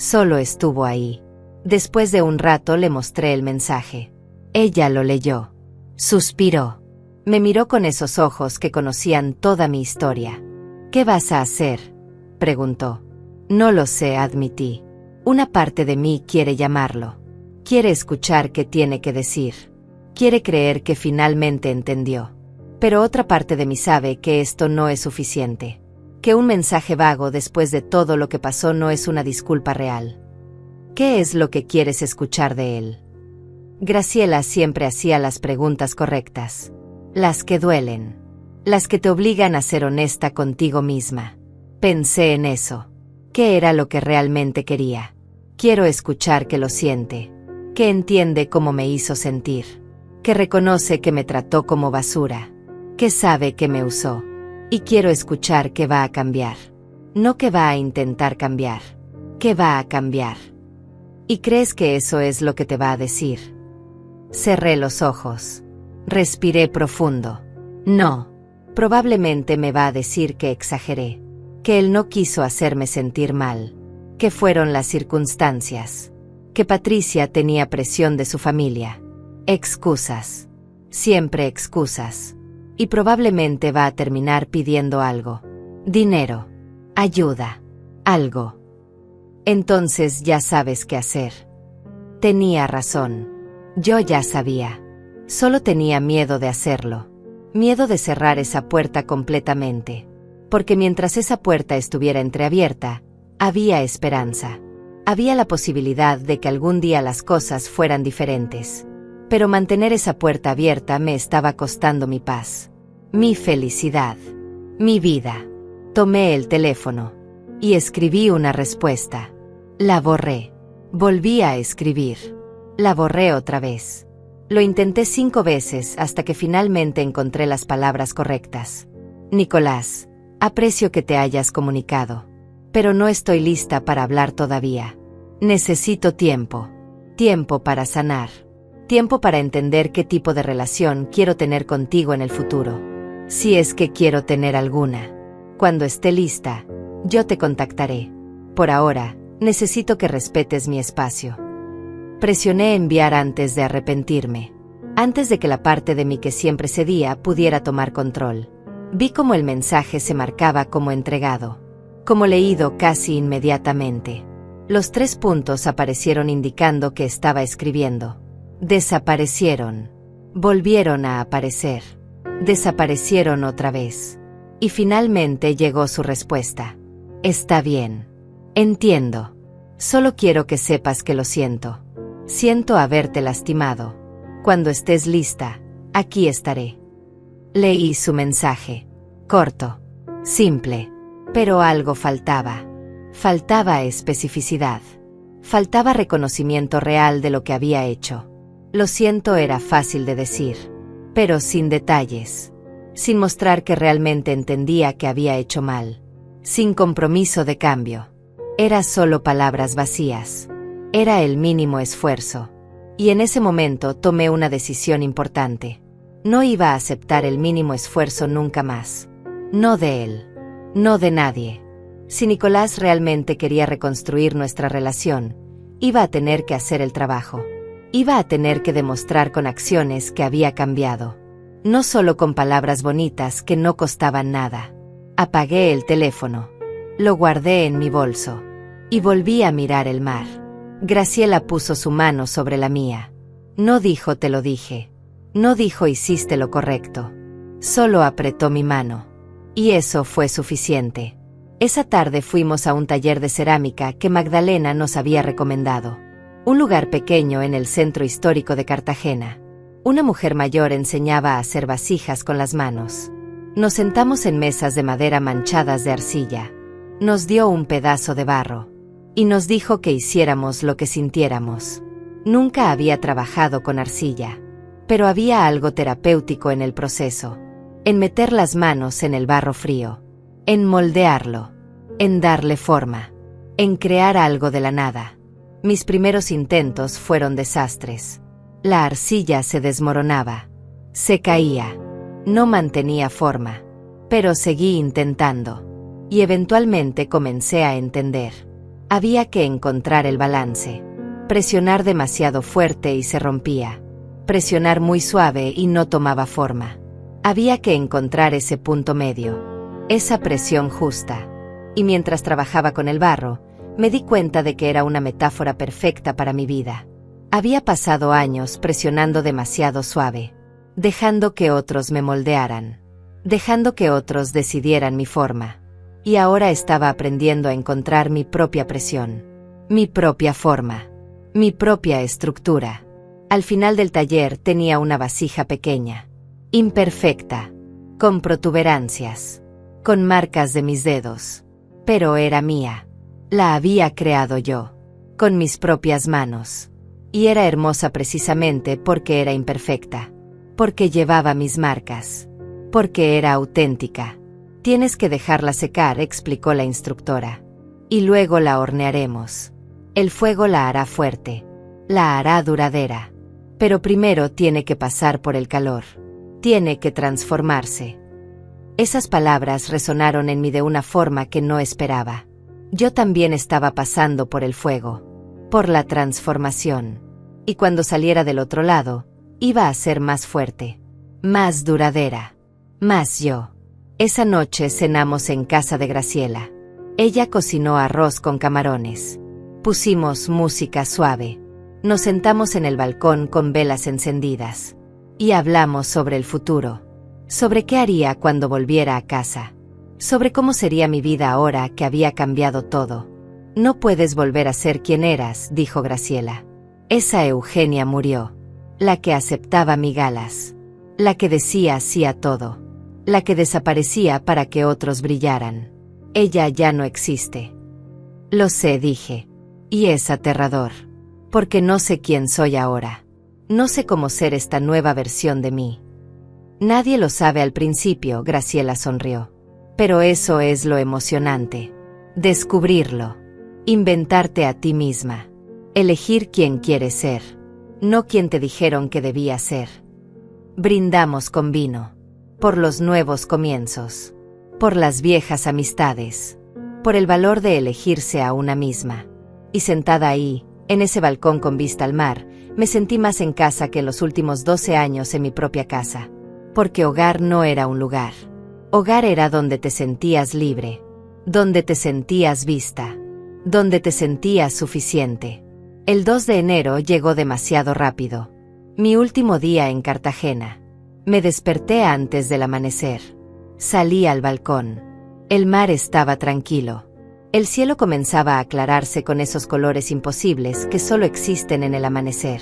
Solo estuvo ahí. Después de un rato le mostré el mensaje. Ella lo leyó. Suspiró. Me miró con esos ojos que conocían toda mi historia. ¿Qué vas a hacer?, preguntó. No lo sé, admití. Una parte de mí quiere llamarlo. Quiere escuchar qué tiene que decir. Quiere creer que finalmente entendió. Pero otra parte de mí sabe que esto no es suficiente. Que un mensaje vago después de todo lo que pasó no es una disculpa real. ¿Qué es lo que quieres escuchar de él? Graciela siempre hacía las preguntas correctas. Las que duelen. Las que te obligan a ser honesta contigo misma. Pensé en eso. ¿Qué era lo que realmente quería? Quiero escuchar que lo siente. Que entiende cómo me hizo sentir. Que reconoce que me trató como basura. Que sabe que me usó. Y quiero escuchar que va a cambiar. No que va a intentar cambiar. Que va a cambiar. ¿Y crees que eso es lo que te va a decir? Cerré los ojos. Respiré profundo. No. Probablemente me va a decir que exageré. Que él no quiso hacerme sentir mal. Que fueron las circunstancias. Que Patricia tenía presión de su familia. Excusas. Siempre excusas. Y probablemente va a terminar pidiendo algo. Dinero. Ayuda. Algo. Entonces ya sabes qué hacer. Tenía razón. Yo ya sabía. Solo tenía miedo de hacerlo. Miedo de cerrar esa puerta completamente. Porque mientras esa puerta estuviera entreabierta, había esperanza. Había la posibilidad de que algún día las cosas fueran diferentes. Pero mantener esa puerta abierta me estaba costando mi paz. Mi felicidad. Mi vida. Tomé el teléfono. Y escribí una respuesta. La borré. Volví a escribir. La borré otra vez. Lo intenté 5 veces hasta que finalmente encontré las palabras correctas. Nicolás, aprecio que te hayas comunicado. Pero no estoy lista para hablar todavía. Necesito tiempo. Tiempo para sanar. Tiempo para entender qué tipo de relación quiero tener contigo en el futuro. Si es que quiero tener alguna. Cuando esté lista, yo te contactaré. Por ahora, necesito que respetes mi espacio. Presioné enviar antes de arrepentirme. Antes de que la parte de mí que siempre cedía pudiera tomar control. Vi cómo el mensaje se marcaba como entregado. Como leído casi inmediatamente. Los 3 puntos aparecieron indicando que estaba escribiendo. Desaparecieron. Volvieron a aparecer. Desaparecieron otra vez. Y finalmente llegó su respuesta. Está bien. Entiendo. Solo quiero que sepas que lo siento. Siento haberte lastimado. Cuando estés lista, aquí estaré. Leí su mensaje. Corto. Simple. Pero algo faltaba. Faltaba especificidad. Faltaba reconocimiento real de lo que había hecho. Lo siento era fácil de decir. Pero sin detalles. Sin mostrar que realmente entendía que había hecho mal. Sin compromiso de cambio. Era solo palabras vacías. Era el mínimo esfuerzo. Y en ese momento tomé una decisión importante. No iba a aceptar el mínimo esfuerzo nunca más. No de él. No de nadie. Si Nicolás realmente quería reconstruir nuestra relación, iba a tener que hacer el trabajo. Iba a tener que demostrar con acciones que había cambiado. No solo con palabras bonitas que no costaban nada. Apagué el teléfono. Lo guardé en mi bolso. Y volví a mirar el mar. Graciela puso su mano sobre la mía. No dijo te lo dije. No dijo hiciste lo correcto. Solo apretó mi mano. Y eso fue suficiente. Esa tarde fuimos a un taller de cerámica que Magdalena nos había recomendado. Un lugar pequeño en el centro histórico de Cartagena. Una mujer mayor enseñaba a hacer vasijas con las manos. Nos sentamos en mesas de madera manchadas de arcilla. Nos dio un pedazo de barro. Y nos dijo que hiciéramos lo que sintiéramos. Nunca había trabajado con arcilla. Pero había algo terapéutico en el proceso. En meter las manos en el barro frío. En moldearlo. En darle forma. En crear algo de la nada. Mis primeros intentos fueron desastres. La arcilla se desmoronaba. Se caía. No mantenía forma. Pero seguí intentando. Y eventualmente comencé a entender. Había que encontrar el balance. Presionar demasiado fuerte y se rompía. Presionar muy suave y no tomaba forma. Había que encontrar ese punto medio. Esa presión justa. Y mientras trabajaba con el barro, me di cuenta de que era una metáfora perfecta para mi vida. Había pasado años presionando demasiado suave, dejando que otros me moldearan, dejando que otros decidieran mi forma. Y ahora estaba aprendiendo a encontrar mi propia presión, mi propia forma, mi propia estructura. Al final del taller tenía una vasija pequeña, imperfecta, con protuberancias, con marcas de mis dedos. Pero era mía. La había creado yo, con mis propias manos. Y era hermosa precisamente porque era imperfecta, porque llevaba mis marcas, porque era auténtica. Tienes que dejarla secar, explicó la instructora. Y luego la hornearemos. El fuego la hará fuerte, la hará duradera. Pero primero tiene que pasar por el calor. Tiene que transformarse. Esas palabras resonaron en mí de una forma que no esperaba. Yo también estaba pasando por el fuego, por la transformación. Y cuando saliera del otro lado, iba a ser más fuerte, más duradera, más yo. Esa noche cenamos en casa de Graciela. Ella cocinó arroz con camarones. Pusimos música suave. Nos sentamos en el balcón con velas encendidas. Y hablamos sobre el futuro. Sobre qué haría cuando volviera a casa. Sobre cómo sería mi vida ahora que había cambiado todo. No puedes volver a ser quien eras, dijo Graciela. Esa Eugenia murió. La que aceptaba migalas. La que decía sí a todo. La que desaparecía para que otros brillaran. Ella ya no existe. Lo sé, dije. Y es aterrador. Porque no sé quién soy ahora. No sé cómo ser esta nueva versión de mí. Nadie lo sabe al principio, Graciela sonrió. Pero eso es lo emocionante. Descubrirlo. Inventarte a ti misma. Elegir quién quieres ser. No quien te dijeron que debía ser. Brindamos con vino. Por los nuevos comienzos. Por las viejas amistades. Por el valor de elegirse a una misma. Y sentada ahí, en ese balcón con vista al mar, me sentí más en casa que en los últimos 12 años en mi propia casa. Porque hogar no era un lugar. Hogar era donde te sentías libre. Donde te sentías vista. Donde te sentías suficiente. El 2 de enero llegó demasiado rápido. Mi último día en Cartagena. Me desperté antes del amanecer. Salí al balcón. El mar estaba tranquilo. El cielo comenzaba a aclararse con esos colores imposibles que solo existen en el amanecer.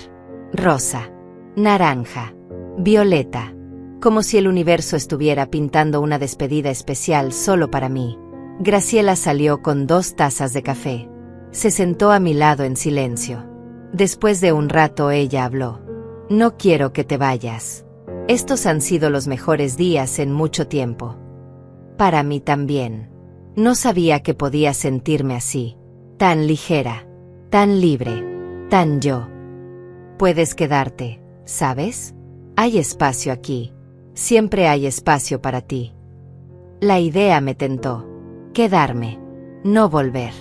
Rosa. Naranja. Violeta. Como si el universo estuviera pintando una despedida especial solo para mí. Graciela salió con 2 tazas de café. Se sentó a mi lado en silencio. Después de un rato ella habló. No quiero que te vayas. Estos han sido los mejores días en mucho tiempo. Para mí también. No sabía que podía sentirme así. Tan ligera. Tan libre. Tan yo. Puedes quedarte, ¿sabes? Hay espacio aquí. Siempre hay espacio para ti. La idea me tentó. Quedarme. No volver.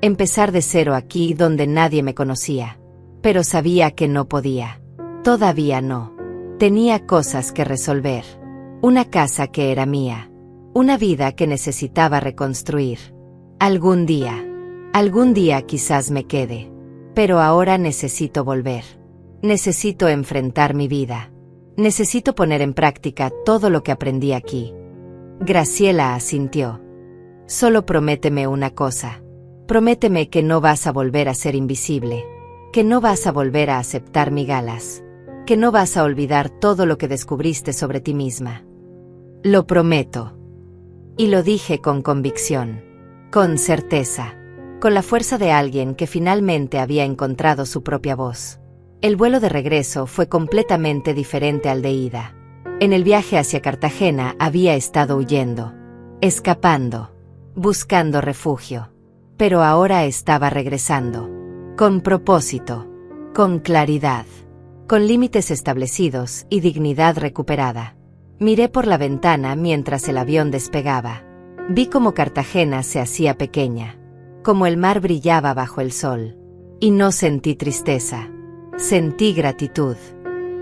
Empezar de cero aquí donde nadie me conocía. Pero sabía que no podía. Todavía no. Tenía cosas que resolver. Una casa que era mía. Una vida que necesitaba reconstruir. Algún día quizás me quede. Pero ahora necesito volver. Necesito enfrentar mi vida. Necesito poner en práctica todo lo que aprendí aquí. Graciela asintió. Solo prométeme una cosa. Prométeme que no vas a volver a ser invisible. Que no vas a volver a aceptar migalas. Que no vas a olvidar todo lo que descubriste sobre ti misma. Lo prometo. Y lo dije con convicción. Con certeza. Con la fuerza de alguien que finalmente había encontrado su propia voz. El vuelo de regreso fue completamente diferente al de ida. En el viaje hacia Cartagena había estado huyendo, escapando, buscando refugio. Pero ahora estaba regresando, con propósito, con claridad, con límites establecidos y dignidad recuperada. Miré por la ventana mientras el avión despegaba. Vi cómo Cartagena se hacía pequeña. como el mar brillaba bajo el sol. Y no sentí tristeza, sentí gratitud.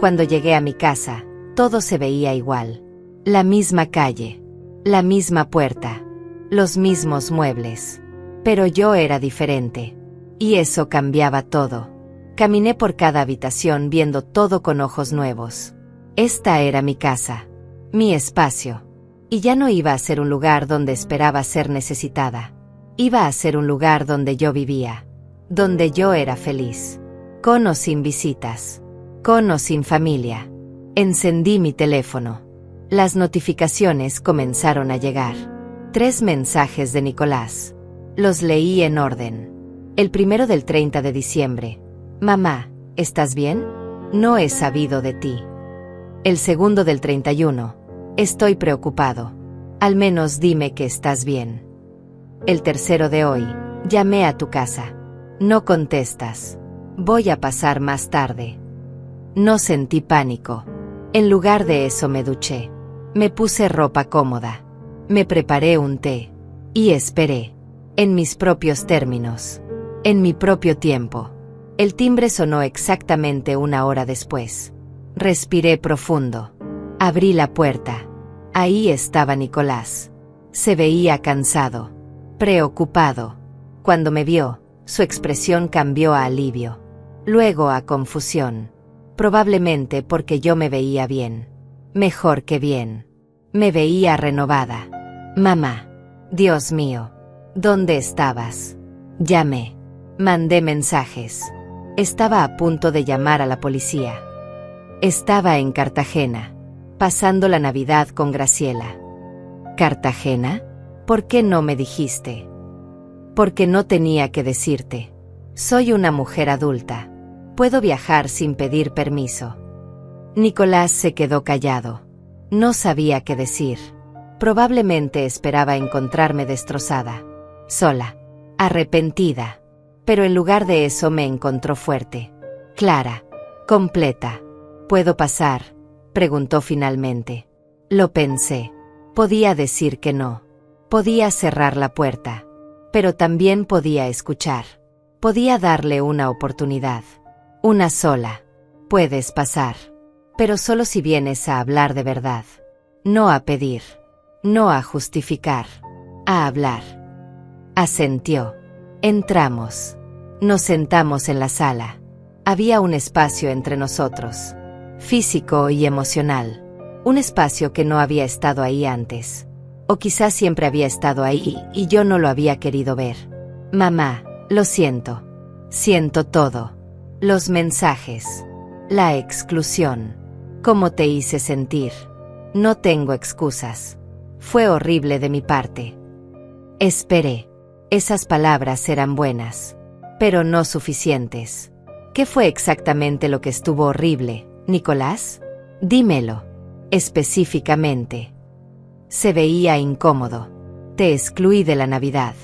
Cuando llegué a mi casa, todo se veía igual. La misma calle, la misma puerta, los mismos muebles. Pero yo era diferente. Y eso cambiaba todo. Caminé por cada habitación viendo todo con ojos nuevos. Esta era mi casa, mi espacio. Y ya no iba a ser un lugar donde esperaba ser necesitada. Iba a ser un lugar donde yo vivía, donde yo era feliz. Con o sin visitas, con o sin familia. Encendí mi teléfono. Las notificaciones comenzaron a llegar. 3 mensajes de Nicolás. Los leí en orden. El primero del 30 de diciembre. Mamá, ¿estás bien? No he sabido de ti. El segundo del 31. Estoy preocupado. Al menos dime que estás bien. El tercero de hoy. Llamé a tu casa. No contestas. Voy a pasar más tarde. No sentí pánico. En lugar de eso me duché. Me puse ropa cómoda. Me preparé un té. Y esperé. En mis propios términos. En mi propio tiempo. El timbre sonó exactamente 1 hora después. Respiré profundo. Abrí la puerta. Ahí estaba Nicolás. Se veía cansado. Preocupado. Cuando me vio, su expresión cambió a alivio. Luego a confusión. Probablemente porque yo me veía bien. Mejor que bien. Me veía renovada. Mamá. Dios mío. ¿Dónde estabas? Llamé. Mandé mensajes. Estaba a punto de llamar a la policía. Estaba en Cartagena, pasando la Navidad con Graciela. ¿Cartagena? ¿Por qué no me dijiste? Porque no tenía que decirte. Soy una mujer adulta. Puedo viajar sin pedir permiso. Nicolás se quedó callado. No sabía qué decir. Probablemente esperaba encontrarme destrozada, sola, arrepentida. Pero en lugar de eso me encontró fuerte, clara, completa. ¿Puedo pasar?, preguntó finalmente. Lo pensé. Podía decir que no. Podía cerrar la puerta. Pero también podía escuchar. Podía darle una oportunidad. Una sola. Puedes pasar. Pero solo si vienes a hablar de verdad. No a pedir. No a justificar. A hablar. Asintió. Entramos. Nos sentamos en la sala. Había un espacio entre nosotros. Físico y emocional. Un espacio que no había estado ahí antes. O quizás siempre había estado ahí y yo no lo había querido ver. Mamá, lo siento. Siento todo. Los mensajes. La exclusión. ¿Cómo te hice sentir? No tengo excusas. Fue horrible de mi parte. Esperé. Esas palabras eran buenas, pero no suficientes. ¿Qué fue exactamente lo que estuvo horrible, Nicolás? Dímelo. Específicamente. Se veía incómodo. Te excluí de la Navidad,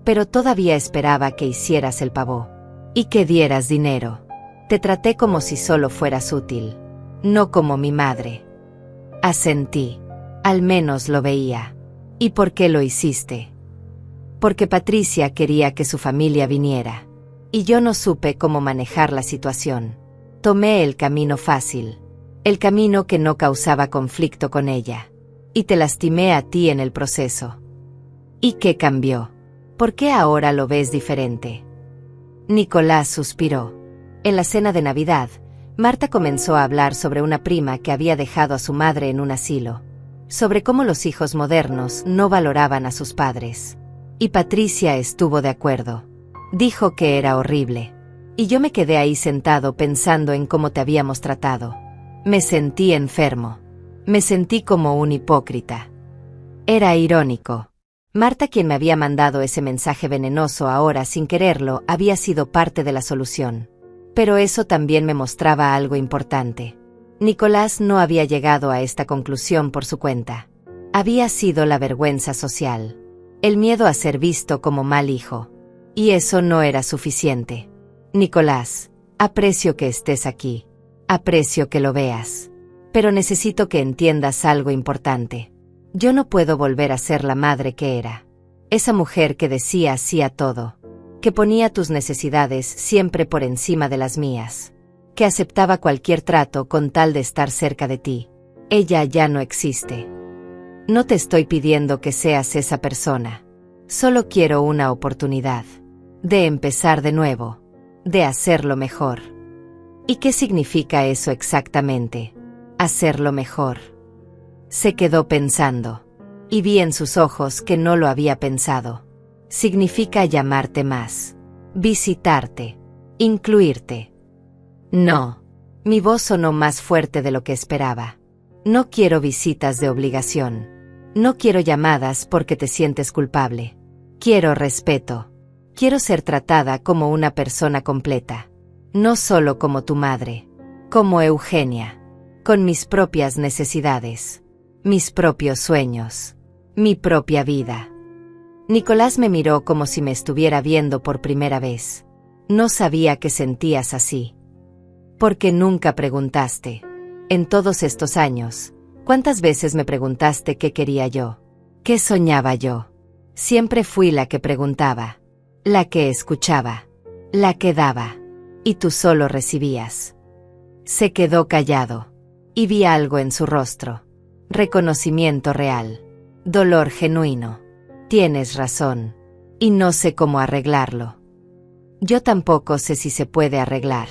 pero todavía esperaba que hicieras el pavó. Y que dieras dinero. Te traté como si solo fueras útil. No como mi madre. Asentí. Al menos lo veía. ¿Y por qué lo hiciste? Porque Patricia quería que su familia viniera. Y yo no supe cómo manejar la situación. Tomé el camino fácil. El camino que no causaba conflicto con ella. Y te lastimé a ti en el proceso. ¿Y qué cambió? ¿Por qué ahora lo ves diferente? Nicolás suspiró. En la cena de Navidad, Marta comenzó a hablar sobre una prima que había dejado a su madre en un asilo. Sobre cómo los hijos modernos no valoraban a sus padres. Y Patricia estuvo de acuerdo. Dijo que era horrible. Y yo me quedé ahí sentado pensando en cómo te habíamos tratado. Me sentí enfermo. Me sentí como un hipócrita. Era irónico. Marta, quien me había mandado ese mensaje venenoso ahora sin quererlo, había sido parte de la solución. Pero eso también me mostraba algo importante. Nicolás no había llegado a esta conclusión por su cuenta. Había sido la vergüenza social. El miedo a ser visto como mal hijo. Y eso no era suficiente. Nicolás, aprecio que estés aquí. Aprecio que lo veas. Pero necesito que entiendas algo importante. Yo no puedo volver a ser la madre que era. Esa mujer que decía sí a todo. que ponía tus necesidades siempre por encima de las mías, que aceptaba cualquier trato con tal de estar cerca de ti. Ella ya no existe. No te estoy pidiendo que seas esa persona. Solo quiero una oportunidad de empezar de nuevo, de hacerlo mejor. ¿Y qué significa eso exactamente? Hacerlo mejor. Se quedó pensando, y vi en sus ojos que no lo había pensado. Significa llamarte más, visitarte, incluirte. No. Mi voz sonó más fuerte de lo que esperaba. No quiero visitas de obligación. No quiero llamadas porque te sientes culpable. Quiero respeto. Quiero ser tratada como una persona completa. No solo como tu madre. Como Eugenia. Con mis propias necesidades. Mis propios sueños. Mi propia vida. Nicolás me miró como si me estuviera viendo por primera vez. No sabía que sentías así. Porque nunca preguntaste. En todos estos años, ¿cuántas veces me preguntaste qué quería yo? ¿Qué soñaba yo? Siempre fui la que preguntaba, la que escuchaba, la que daba, y tú solo recibías. Se quedó callado, y vi algo en su rostro. Reconocimiento real, dolor genuino. Tienes razón, y no sé cómo arreglarlo. Yo tampoco sé si se puede arreglar,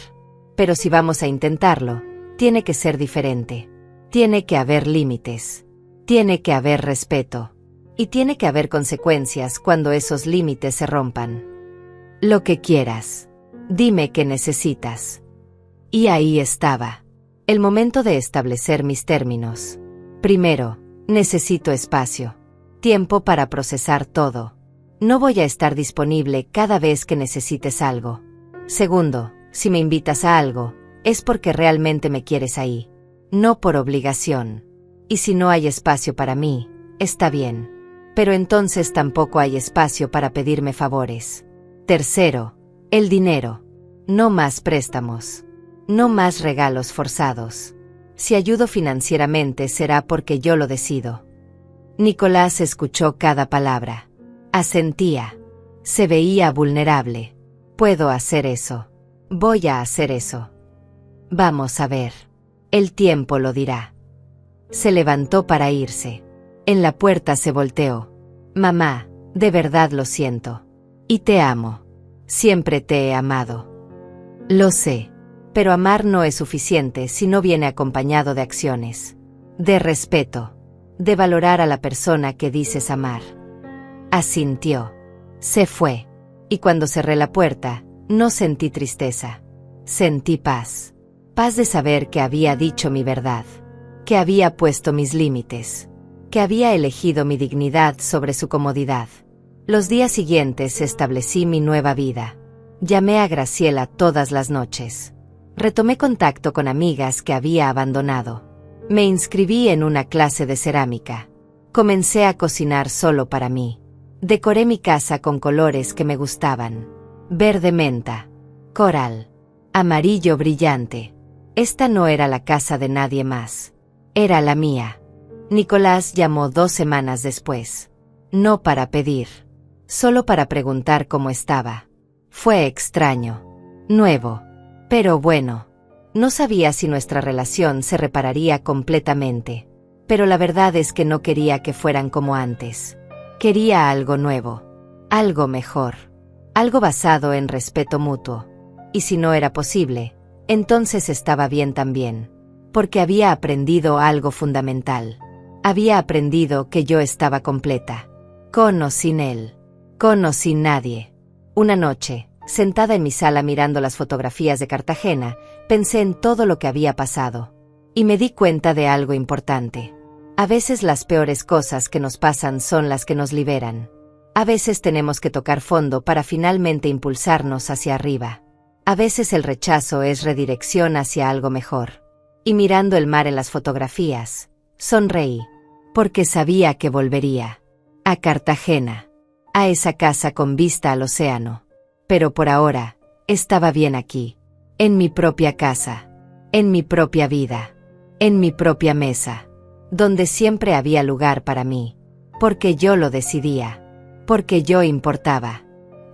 pero si vamos a intentarlo, tiene que ser diferente. Tiene que haber límites. Tiene que haber respeto. Y tiene que haber consecuencias cuando esos límites se rompan. Lo que quieras. Dime qué necesitas. Y ahí estaba. El momento de establecer mis términos. Primero, necesito espacio. Tiempo para procesar todo. No voy a estar disponible cada vez que necesites algo. Segundo, si me invitas a algo, es porque realmente me quieres ahí. No por obligación. Y si no hay espacio para mí, está bien. Pero entonces tampoco hay espacio para pedirme favores. Tercero, el dinero. No más préstamos. No más regalos forzados. Si ayudo financieramente será porque yo lo decido. Nicolás escuchó cada palabra. Asentía. Se veía vulnerable. Puedo hacer eso. Voy a hacer eso. Vamos a ver. El tiempo lo dirá. Se levantó para irse. En la puerta se volteó. Mamá, de verdad lo siento. Y te amo. Siempre te he amado. Lo sé. Pero amar no es suficiente si no viene acompañado de acciones. De respeto. De valorar a la persona que dices amar. Asintió. Se fue. Y cuando cerré la puerta, no sentí tristeza. Sentí paz. Paz de saber que había dicho mi verdad. Que había puesto mis límites. Que había elegido mi dignidad sobre su comodidad. Los días siguientes establecí mi nueva vida. Llamé a Graciela todas las noches. Retomé contacto con amigas que había abandonado. Me inscribí en una clase de cerámica. Comencé a cocinar solo para mí. Decoré mi casa con colores que me gustaban. Verde menta. Coral. Amarillo brillante. Esta no era la casa de nadie más. Era la mía. Nicolás llamó 2 semanas después. No para pedir. Solo para preguntar cómo estaba. Fue extraño. Nuevo. Pero bueno. No sabía si nuestra relación se repararía completamente. Pero la verdad es que no quería que fueran como antes. Quería algo nuevo. Algo mejor. Algo basado en respeto mutuo. Y si no era posible, entonces estaba bien también. Porque había aprendido algo fundamental. Había aprendido que yo estaba completa. Con o sin él. Con o sin nadie. Una noche, sentada en mi sala mirando las fotografías de Cartagena, pensé en todo lo que había pasado. Y me di cuenta de algo importante. A veces las peores cosas que nos pasan son las que nos liberan. A veces tenemos que tocar fondo para finalmente impulsarnos hacia arriba. A veces el rechazo es redirección hacia algo mejor. Y mirando el mar en las fotografías, sonreí. Porque sabía que volvería. A Cartagena. A esa casa con vista al océano. Pero por ahora, estaba bien aquí. En mi propia casa. En mi propia vida. En mi propia mesa. Donde siempre había lugar para mí. Porque yo lo decidía. Porque yo importaba.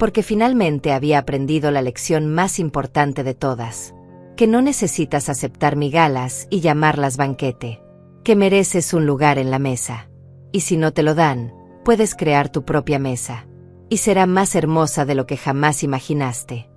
porque finalmente había aprendido la lección más importante de todas, que no necesitas aceptar migajas y llamarlas banquete, que mereces un lugar en la mesa, y si no te lo dan, puedes crear tu propia mesa, y será más hermosa de lo que jamás imaginaste.